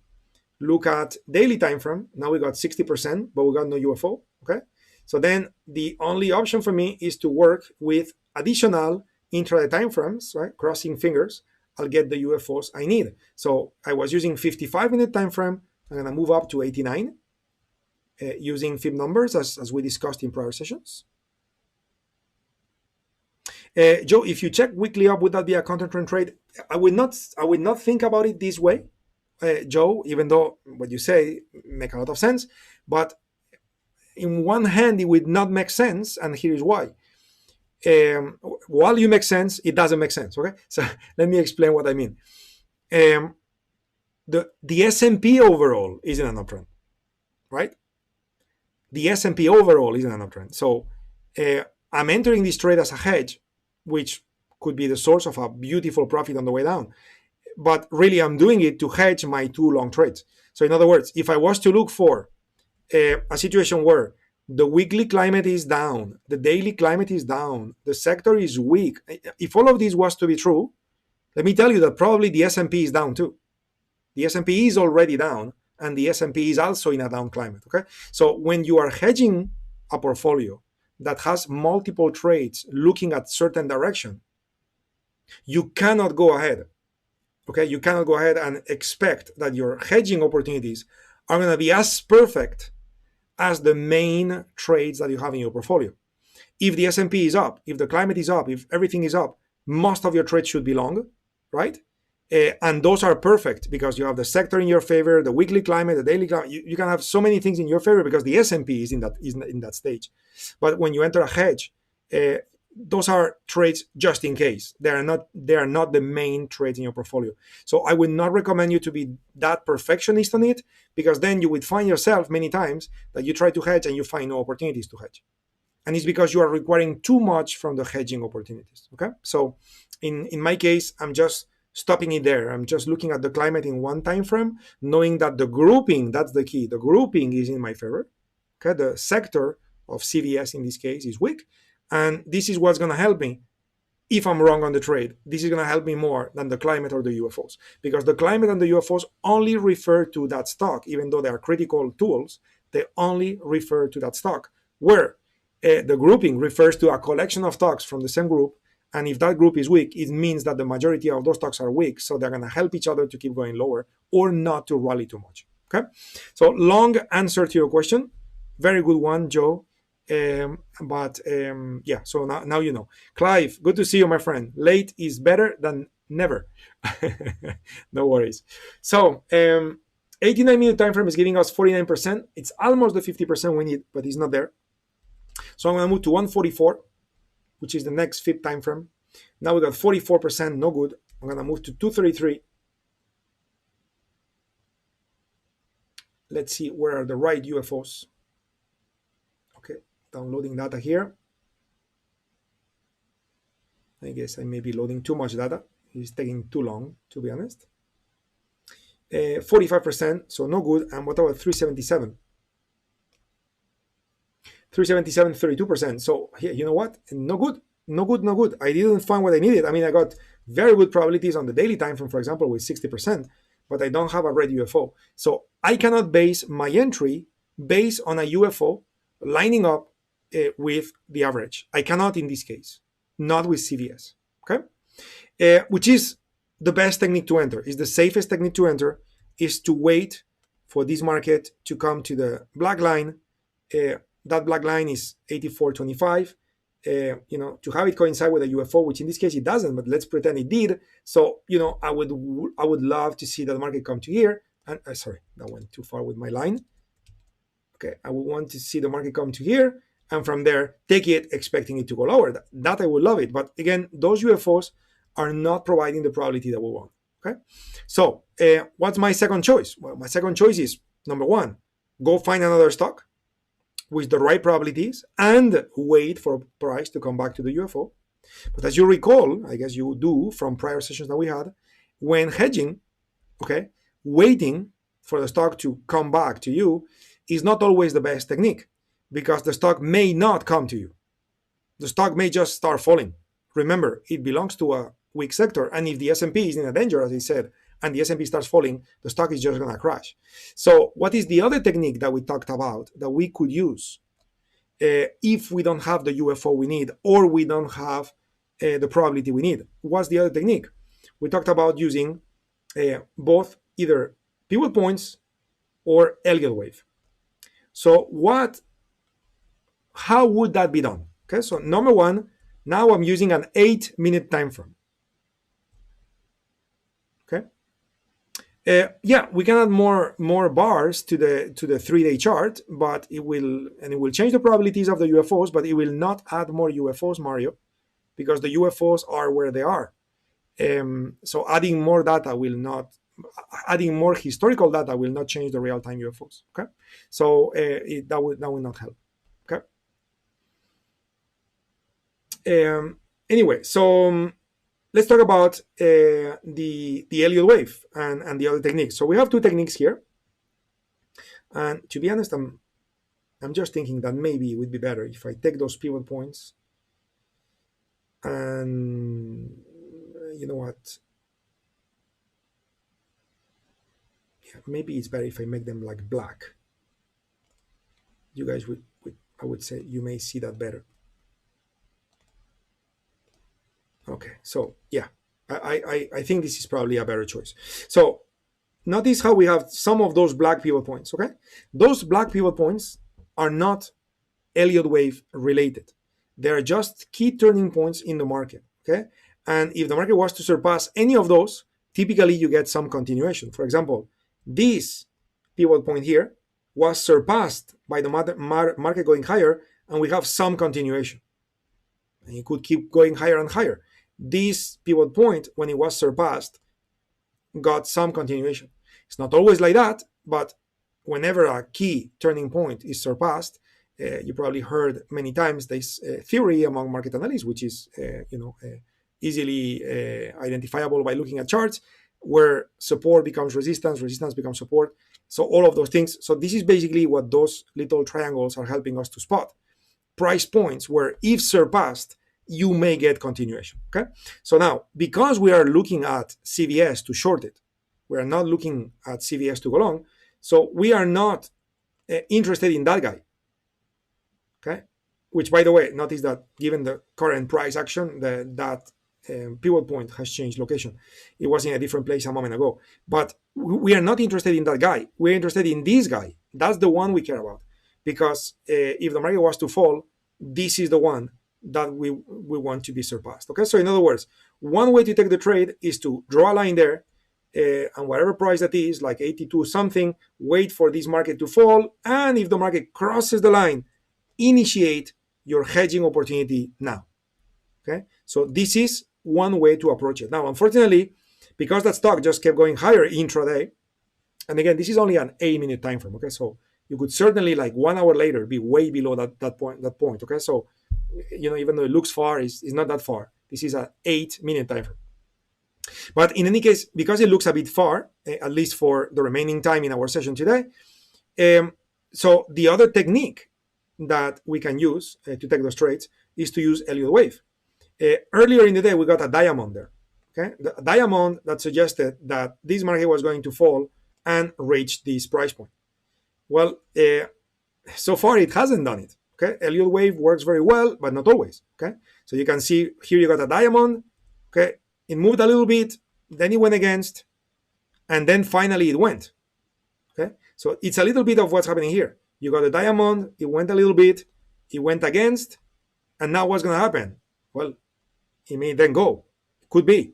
Look at daily time frame. Now we got 60%, but we got no UFO. Okay, so then the only option for me is to work with additional intraday time frames, right? Crossing fingers, I'll get the UFOs I need. So I was using 55-minute time frame. I'm gonna move up to 89 using fib numbers as we discussed in prior sessions. Joe, if you check weekly up, would that be a counter trend trade? I would not think about it this way, Joe, even though what you say make a lot of sense. But in one hand, it would not make sense, and here is why. While you make sense, it doesn't make sense. Okay, so let me explain what I mean. The S&P overall is in an uptrend, right? The S&P overall is in an uptrend. So I'm entering this trade as a hedge, which could be the source of a beautiful profit on the way down. But really, I'm doing it to hedge my two long trades. So in other words, if I was to look for a situation where the weekly climate is down, the daily climate is down, the sector is weak, if all of this was to be true, let me tell you that probably the S&P is down too. The S&P is already down, and the S&P is also in a down climate. Okay, so when you are hedging a portfolio that has multiple trades looking at certain direction, you cannot go ahead. Okay, you cannot go ahead and expect that your hedging opportunities are going to be as perfect as the main trades that you have in your portfolio. If the S&P is up, if the climate is up, if everything is up, most of your trades should be long, right? And those are perfect because you have the sector in your favor, the weekly climate, the daily climate. You can have so many things in your favor because the S&P is in that stage. But when you enter a hedge, those are trades just in case. They are not the main trades in your portfolio. So I would not recommend you to be that perfectionist on it, because then you would find yourself many times that you try to hedge and you find no opportunities to hedge. And it's because you are requiring too much from the hedging opportunities. Okay, so in my case, I'm just stopping it there. I'm just looking at the climate in one time frame, knowing that the grouping, that's the key, the grouping is in my favor. Okay, the sector of CVS in this case is weak, and this is what's going to help me. If I'm wrong on the trade, this is going to help me more than the climate or the UFOs, because the climate and the UFOs only refer to that stock. Even though they are critical tools, they only refer to that stock, where the grouping refers to a collection of stocks from the same group. And if that group is weak, it means that the majority of those stocks are weak. So they're going to help each other to keep going lower or not to rally too much. Okay. So long answer to your question. Very good one, Joe. Yeah, so now you know. Clive, good to see you, my friend. Late is better than never. No worries. So 89-minute time frame is giving us 49%. It's almost the 50% we need, but it's not there. So I'm going to move to 144, which is the next fifth time frame. Now we got 44%, no good. I'm going to move to 233. Let's see where are the right UFOs. Okay, downloading data here. I guess I may be loading too much data. It's taking too long, to be honest. 45%, so no good. And what about 377? 377, 32%. So you know what? No good. No good, no good. I didn't find what I needed. I mean, I got very good probabilities on the daily time frame, for example, with 60%, but I don't have a red UFO. So I cannot base my entry based on a UFO lining up with the average. I cannot in this case, not with CVS. Okay, which is the best technique to enter. Is the safest technique to enter is to wait for this market to come to the black line. That black line is 84.25. To have it coincide with a UFO, which in this case it doesn't, but let's pretend it did. So, I would love to see that the market come to here. And sorry, that went too far with my line. Okay, I would want to see the market come to here, and from there take it, expecting it to go lower. That I would love it. But again, those UFOs are not providing the probability that we want. Okay, so what's my second choice? Well, my second choice is number one, go find another stock with the right probabilities and wait for price to come back to the UFO. But as you recall, I guess you do from prior sessions that we had, when hedging, okay, waiting for the stock to come back to you is not always the best technique, because the stock may not come to you. The stock may just start falling. Remember, it belongs to a weak sector, and if the S&P is in a danger, as I said, and the S&P starts falling, the stock is just going to crash. So what is the other technique that we talked about that we could use if we don't have the UFO we need, or we don't have the probability we need? What's the other technique? We talked about using both either pivot points or Elliott wave. So how would that be done? Okay, so number one, Now I'm using an 8-minute time frame. Okay. Yeah, we can add more bars to the 3-day chart, but it will change the probabilities of the UFOs, but it will not add more UFOs, Mario, because the UFOs are where they are. So adding more data will not, adding more historical data will not change the real-time UFOs. Okay, so that will not help. Okay. Anyway, so let's talk about the Elliott wave and the other techniques. So we have two techniques here, and to be honest, I'm just thinking that maybe it would be better if I take those pivot points and you know what? Yeah, maybe it's better if I make them like black. You guys I would say you may see that better. Okay, so yeah, I think this is probably a better choice. So notice how we have some of those black pivot points. Okay, those black pivot points are not Elliott wave related. They are just key turning points in the market. Okay, and if the market was to surpass any of those, typically you get some continuation. For example, this pivot point here was surpassed by the market going higher, and we have some continuation. And it could keep going higher and higher. This pivot point, when it was surpassed, got some continuation. It's not always like that, but whenever a key turning point is surpassed, you probably heard many times this theory among market analysts, which is easily identifiable by looking at charts, where support becomes resistance, resistance becomes support. So all of those things. So this is basically what those little triangles are helping us to spot. Price points where if surpassed, you may get continuation. Okay. So now, because we are looking at CVS to short it, we are not looking at CVS to go long. So we are not interested in that guy. Okay. Which, by the way, notice that given the current price action, that pivot point has changed location. It was in a different place a moment ago. But we are not interested in that guy. We're interested in this guy. That's the one we care about. Because if the market was to fall, this is the one that we want to be surpassed. Okay, so in other words, one way to take the trade is to draw a line there, and whatever price that is, like 82 something, wait for this market to fall, and if the market crosses the line, initiate your hedging opportunity now. Okay, so this is one way to approach it. Now, unfortunately, because that stock just kept going higher intraday, and again, this is only an 8-minute time frame. Okay, so you could certainly, like 1 hour later, be way below that point. Okay, so even though it looks far, it's not that far. This is an 8-minute time frame. But in any case, because it looks a bit far, at least for the remaining time in our session today, so the other technique that we can use to take those trades is to use Elliott wave. Earlier in the day, we got a diamond there. Okay, a diamond that suggested that this market was going to fall and reach this price point. Well, so far it hasn't done it. Okay, Elliott wave works very well, but not always. Okay, so you can see here you got a diamond. Okay, it moved a little bit, then it went against, and then finally it went. Okay, so it's a little bit of what's happening here. You got a diamond, it went a little bit, it went against, and now what's going to happen? Well, it may then go. Could be,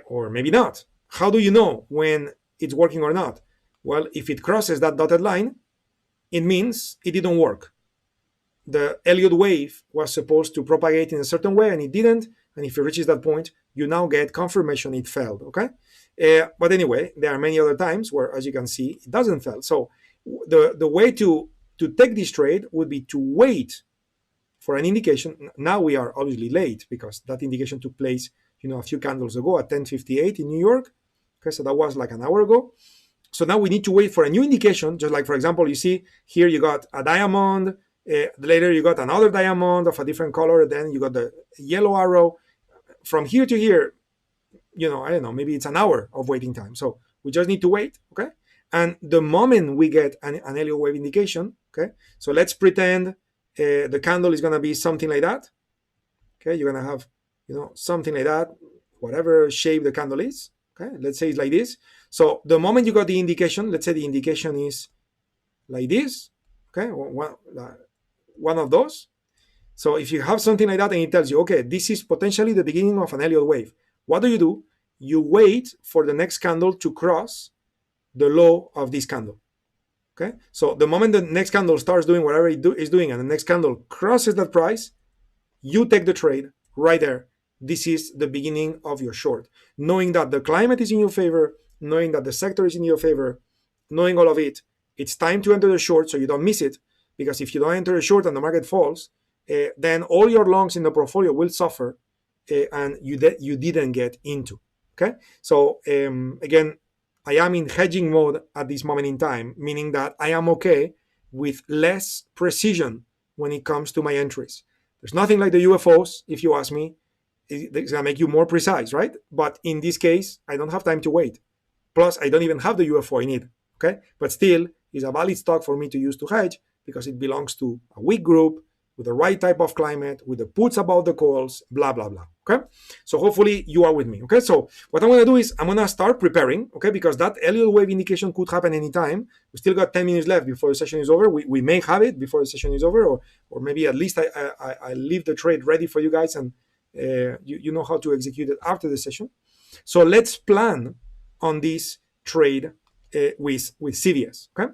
or maybe not. How do you know when it's working or not? Well, if it crosses that dotted line, it means it didn't work. The Elliott wave was supposed to propagate in a certain way, and it didn't. And if it reaches that point, you now get confirmation it failed. Okay, but anyway, there are many other times where, as you can see, it doesn't fail. So the way to take this trade would be to wait for an indication. Now we are obviously late because that indication took place, a few candles ago at 10:58 in New York. Okay, so that was like an hour ago. So now we need to wait for a new indication. Just like, for example, you see here you got a diamond. Later you got another diamond of a different color. Then you got the yellow arrow. From here to here, I don't know, maybe it's an hour of waiting time. So we just need to wait, okay? And the moment we get an Elliott wave indication, okay? So let's pretend the candle is going to be something like that. Okay, you're going to have, something like that, whatever shape the candle is. Okay, let's say it's like this. So the moment you got the indication, let's say the indication is like this. Okay, one of those. So if you have something like that and it tells you, okay, this is potentially the beginning of an Elliott wave, what do? You wait for the next candle to cross the low of this candle. Okay, so the moment the next candle starts doing whatever it is doing and the next candle crosses that price, you take the trade right there. This is the beginning of your short. Knowing that the climate is in your favor, knowing that the sector is in your favor, knowing all of it, it's time to enter the short so you don't miss it. Because if you don't enter the short and the market falls, then all your longs in the portfolio will suffer, and you didn't get into. Okay, so again, I am in hedging mode at this moment in time, meaning that I am okay with less precision when it comes to my entries. There's nothing like the UFOs, if you ask me. It's gonna make you more precise, right? But in this case, I don't have time to wait. Plus, I don't even have the UFO I need. Okay, but still, it's a valid stock for me to use to hedge because it belongs to a weak group with the right type of climate, with the puts above the calls, blah blah blah. Okay, so hopefully you are with me. Okay, so what I'm gonna do is I'm gonna start preparing. Okay, because that Elliott wave indication could happen anytime. We still got 10 minutes left before the session is over. We may have it before the session is over, or maybe at least I leave the trade ready for you guys, and you know how to execute it after the session. So let's plan on this trade with CVS. Okay,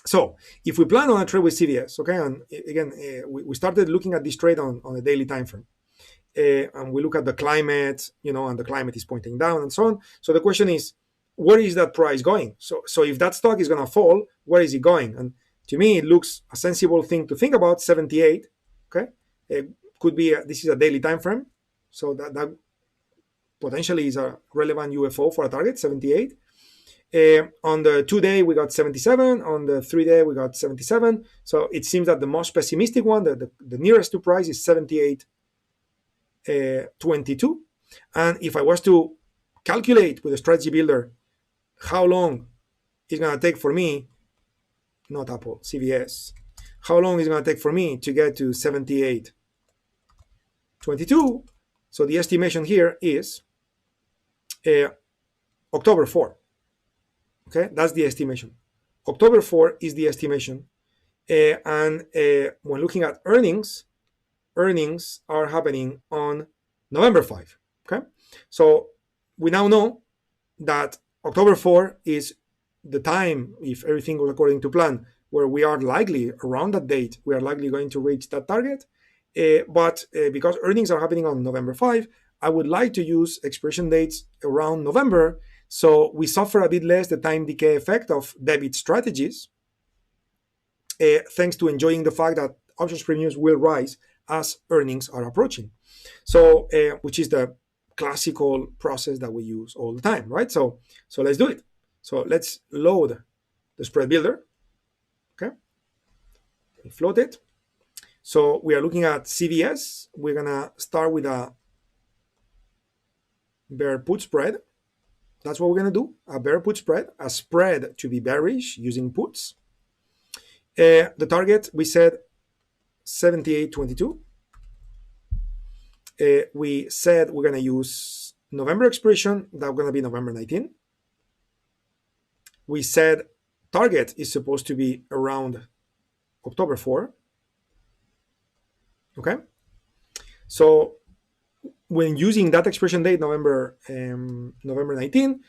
so if we plan on a trade with CVS, okay, and again we started looking at this trade on a daily time frame, and we look at the climate, and the climate is pointing down and so on. So the question is, where is that price going? So if that stock is going to fall, where is it going? And to me, it looks a sensible thing to think about. 78, okay, could be this is a daily time frame, so that potentially is a relevant UFO for a target. 78. On the 2-day we got 77. On the 3-day we got 77. So it seems that the most pessimistic one, the nearest to price, is 78.22. And if I was to calculate with a strategy builder how long it's going to take for me, not Apple, CVS, how long it's going to take for me to get to 78.22. So the estimation here is October 4. Okay, that's the estimation. October 4 is the estimation. And when looking at earnings are happening on November 5. Okay, so we now know that October 4 is the time, if everything goes according to plan, where we are likely, around that date, we are likely going to reach that target. But because earnings are happening on November 5, I would like to use expiration dates around November, so we suffer a bit less the time decay effect of debit strategies, thanks to enjoying the fact that options premiums will rise as earnings are approaching. So, which is the classical process that we use all the time, right? So let's do it. So let's load the spread builder. Okay, we float it. So we are looking at CVS. We're gonna start with a bear put spread. That's what we're gonna do, a bear put spread, a spread to be bearish using puts. The target, we said 78.22. We said we're gonna use November expiration, that's gonna be November 19. We said target is supposed to be around October 4. Okay, so when using that expiration date, November 19,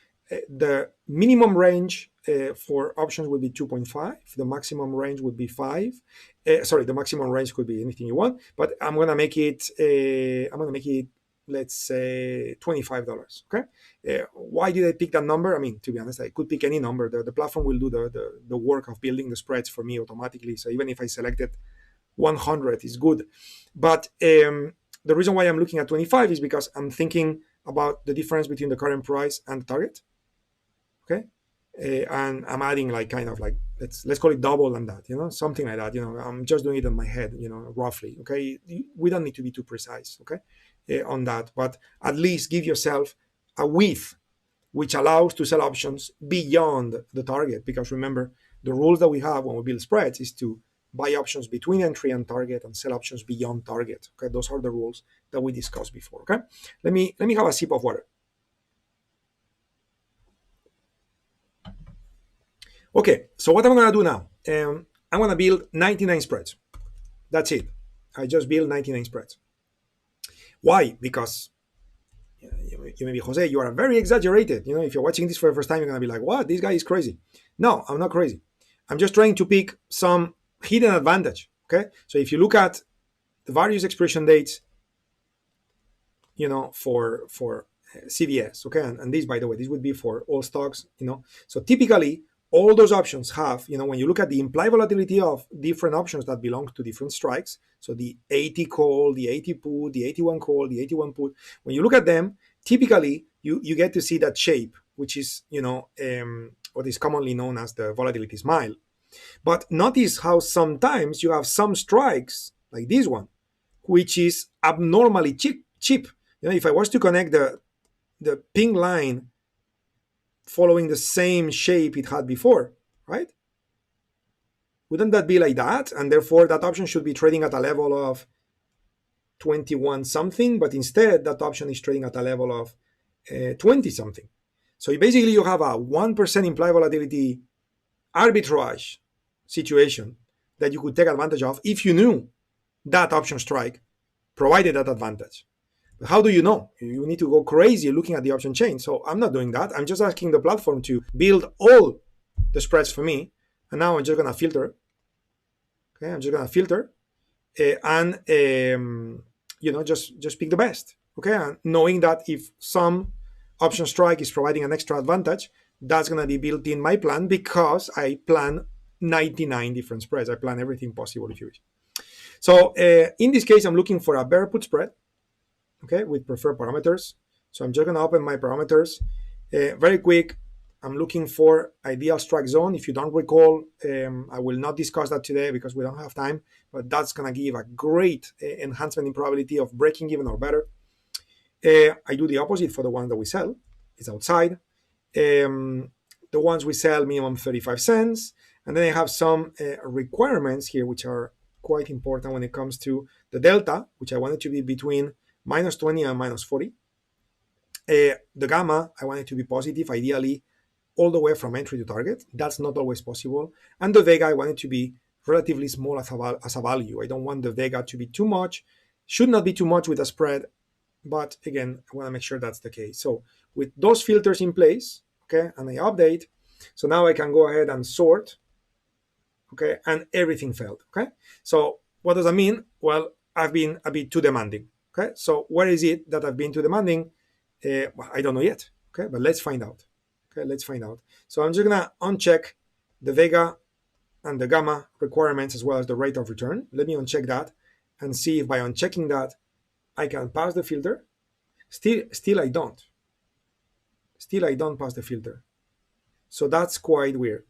the minimum range for options would be 2.5. The maximum range would be 5. The maximum range could be anything you want, but I'm gonna make it. Let's say $25. Okay. Why did I pick that number? I mean, to be honest, I could pick any number. The platform will do the work of building the spreads for me automatically. So even if I selected 100, is good. But the reason why I'm looking at 25 is because I'm thinking about the difference between the current price and the target. Okay, and I'm adding let's call it double on that, something like that. I'm just doing it in my head, roughly. Okay, we don't need to be too precise, okay, on that, but at least give yourself a width which allows to sell options beyond the target. Because remember, the rules that we have when we build spreads is to buy options between entry and target and sell options beyond target. Okay, those are the rules that we discussed before. Okay, let me have a sip of water. Okay, so what I'm gonna do now, I'm gonna build 99 spreads. That's it. I just build 99 spreads. Why? Because you may be, Jose, you are very exaggerated. If you're watching this for the first time, you're going to be like, what? This guy is crazy. No, I'm not crazy. I'm just trying to pick some hidden advantage. Okay. So if you look at the various expiration dates, for CVS, okay, and this, by the way, this would be for all stocks, So typically, all those options have, when you look at the implied volatility of different options that belong to different strikes, so the 80 call, the 80 put, the 81 call, the 81 put, when you look at them, typically you get to see that shape, which is, what is commonly known as the volatility smile. But notice how sometimes you have some strikes like this one, which is abnormally cheap. If I was to connect the pink line following the same shape it had before, right? Wouldn't that be like that? And therefore, that option should be trading at a level of 21 something, but instead, that option is trading at a level of 20 something. So basically, you have a 1% implied volatility arbitrage situation that you could take advantage of if you knew that option strike provided that advantage. But how do you know? You need to go crazy looking at the option chain. So I'm not doing that. I'm just asking the platform to build all the spreads for me. And now I'm just going to filter. Okay, I'm just going to filter and just pick the best. Okay, and knowing that if some option strike is providing an extra advantage, that's going to be built in my plan because I plan 99 different spreads. I plan everything possible if you wish. So in this case, I'm looking for a bear put spread, okay, with preferred parameters. So I'm just going to open my parameters. Very quick, I'm looking for ideal strike zone. If you don't recall, I will not discuss that today because we don't have time, but that's going to give a great enhancement in probability of breaking even or better. I do the opposite for the ones that we sell. It's outside. The ones we sell, minimum 35 cents. And then I have some requirements here, which are quite important when it comes to the delta, which I want it to be between minus 20 and minus 40. The gamma, I want it to be positive, ideally all the way from entry to target. That's not always possible. And the vega, I want it to be relatively small as a value. I don't want the vega to be too much. Should not be too much with a spread. But again, I want to make sure that's the case. So with those filters in place, okay, and I update, so now I can go ahead and sort, okay, and everything failed, okay? So what does that mean? Well, I've been a bit too demanding, okay? So where is it that I've been too demanding? Well, I don't know yet, okay? But let's find out, okay? Let's find out. So I'm just gonna uncheck the vega and the gamma requirements as well as the rate of return. Let me uncheck that and see if by unchecking that, I can pass the filter. Still I don't. Still I don't pass the filter. So that's quite weird.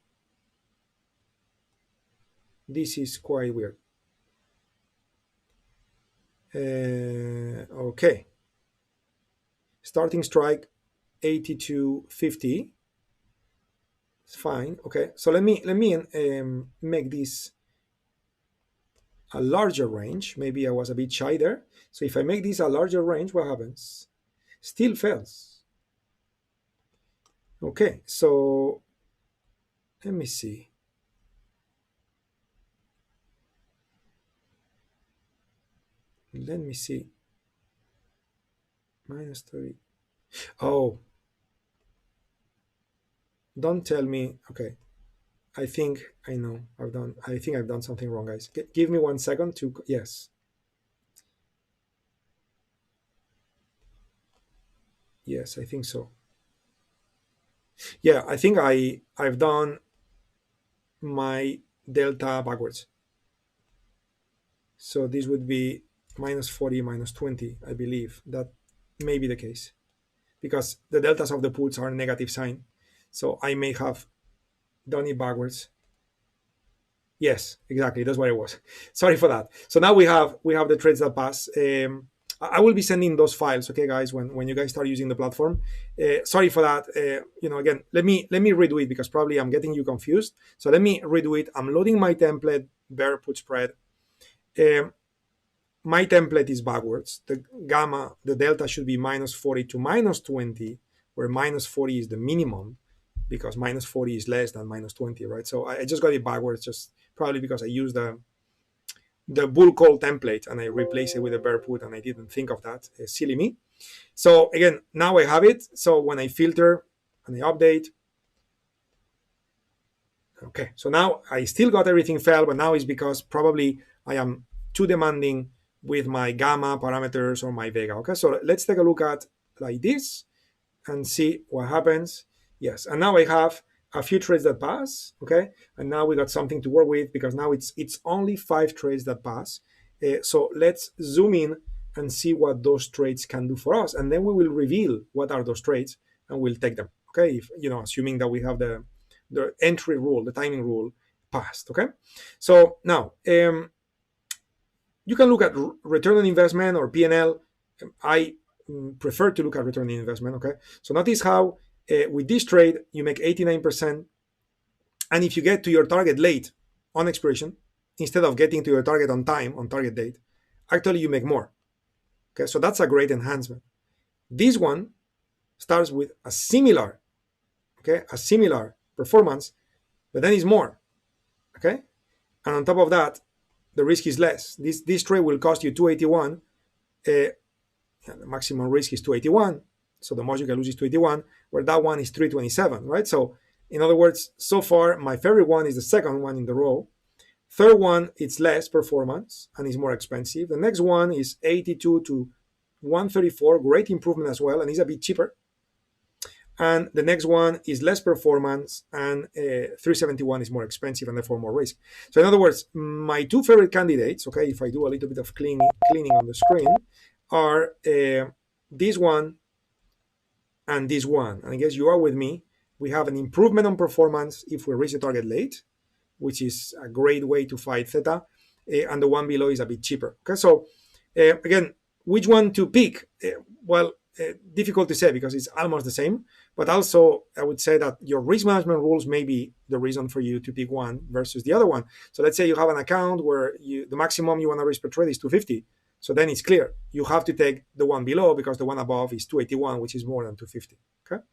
This is quite weird. Okay. Starting strike 82.50. It's fine. Okay. So let me make this a larger range. Maybe I was a bit shy there. So if I make this a larger range, what happens? Still fails. Okay, so let me see. Let me see. Minus 30. Oh, don't tell me. Okay, I think I know. I think I've done something wrong, guys. Give me 1 second to. Yes. Yes, I think so. Yeah, I think I've done my delta backwards. So this would be minus 40, minus 20, I believe. That may be the case. Because the deltas of the puts are negative sign. So I may have done it backwards. Yes, exactly. That's what it was. Sorry for that. So now we have the trades that pass. I will be sending those files, okay, guys, when you guys start using the platform. Sorry for that. Again, let me redo it because probably I'm getting you confused. So let me redo it. I'm loading my template, bear put spread. My template is backwards. The gamma, the delta should be minus 40 to minus 20, where minus 40 is the minimum because minus 40 is less than minus 20, right? So I just got it backwards, just probably because I used the bull call template and I replace it with a bear put, and I didn't think of that. Silly me. So again, now I have it. So when I filter and I update, okay, so now I still got everything fell, but now it's because probably I am too demanding with my gamma parameters or my vega. Okay, so let's take a look at like this and see what happens. Yes, and now I have a few trades that pass. Okay, and now we got something to work with because now it's only 5 trades that pass. So let's zoom in and see what those trades can do for us, and then we will reveal what are those trades and we'll take them. Okay, if assuming that we have the entry rule, the timing rule passed. Okay, so now you can look at return on investment or P&L. I prefer to look at return on investment. Okay, so notice how with this trade you make 89%, and if you get to your target late on expiration instead of getting to your target on time on target date, actually you make more. Okay, so that's a great enhancement. This one starts with a similar performance, but then it's more. Okay, and on top of that, the risk is less. This trade will cost you 281. The maximum risk is 281, so the most you can lose is 281, where that one is 327, right? So in other words, so far my favorite one is the second one in the row. Third one, it's less performance and is more expensive. The next one is 82 to 134, great improvement as well, and is a bit cheaper. And the next one is less performance, and 371 is more expensive and therefore more risk. So in other words, my two favorite candidates, okay, if I do a little bit of cleaning on the screen, are this one and this one. And I guess you are with me. We have an improvement on performance if we reach the target late, which is a great way to fight theta, and the one below is a bit cheaper. Okay, so again, which one to pick? Well, difficult to say because it's almost the same, but also I would say that your risk management rules may be the reason for you to pick one versus the other one. So let's say you have an account where the maximum you want to risk per trade is 250. So then it's clear you have to take the one below because the one above is 281, which is more than 250. Okay.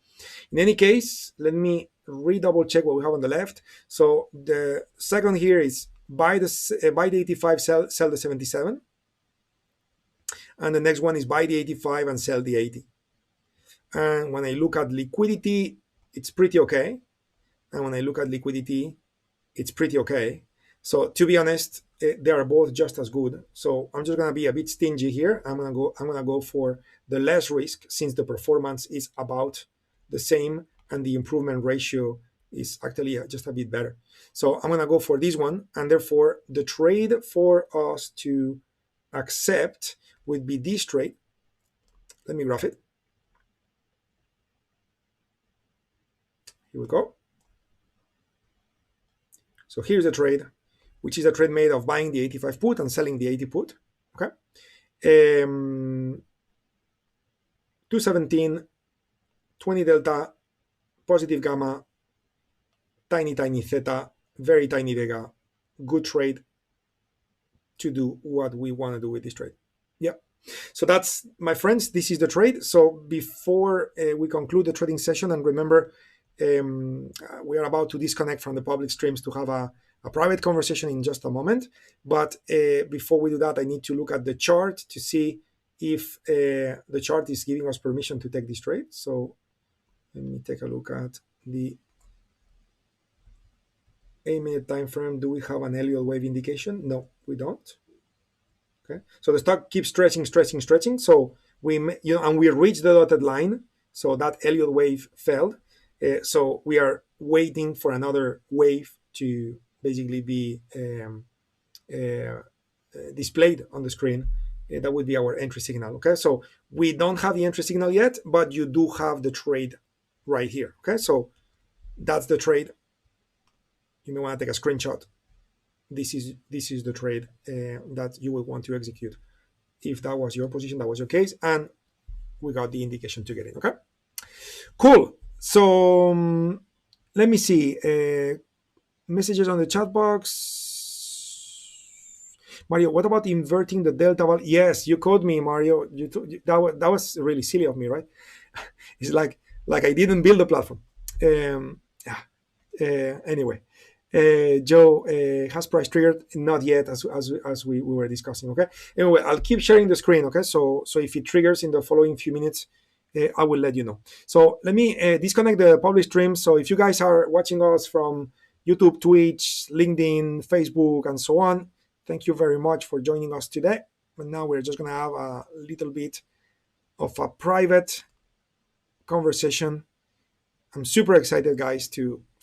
In any case, let me redouble check what we have on the left. So the second here is buy the 85, sell the 77. And the next one is buy the 85 and sell the 80. And when I look at liquidity, it's pretty okay. And when I look at liquidity, it's pretty okay. So to be honest, they are both just as good. So I'm just gonna be a bit stingy here. I'm gonna go for the less risk since the performance is about the same and the improvement ratio is actually just a bit better. So I'm gonna go for this one, and therefore the trade for us to accept would be this trade. Let me graph it. Here we go. So here's a trade, which is a trade made of buying the 85 put and selling the 80 put. Okay. 217, 20 delta, positive gamma, tiny theta, very tiny vega. Good trade to do what we want to do with this trade. Yeah. So that's, my friends, this is the trade. So before we conclude the trading session, and remember, we are about to disconnect from the public streams to have a private conversation in just a moment. But before we do that, I need to look at the chart to see if the chart is giving us permission to take this trade. So let me take a look at the 8-minute time frame. Do we have an Elliott wave indication? No, we don't. Okay, so the stock keeps stretching. So we reached the dotted line. So that Elliott wave failed. So we are waiting for another wave to basically be displayed on the screen. That would be our entry signal. Okay, so we don't have the entry signal yet, but you do have the trade right here. Okay, so that's the trade. You may want to take a screenshot. This is the trade that you will want to execute if that was your position, that was your case, and we got the indication to get in. Okay, cool. So let me see messages on the chat box. Mario, what about inverting the delta value? Yes, you called me, Mario. That was really silly of me, right? It's like I didn't build the platform. Anyway, Joe, has price triggered? Not yet, as we were discussing. Okay. Anyway, I'll keep sharing the screen. Okay. So if it triggers in the following few minutes, I will let you know. So let me disconnect the public stream. So if you guys are watching us from YouTube, Twitch, LinkedIn, Facebook, and so on, thank you very much for joining us today. And now we're just gonna have a little bit of a private conversation. I'm super excited, guys, to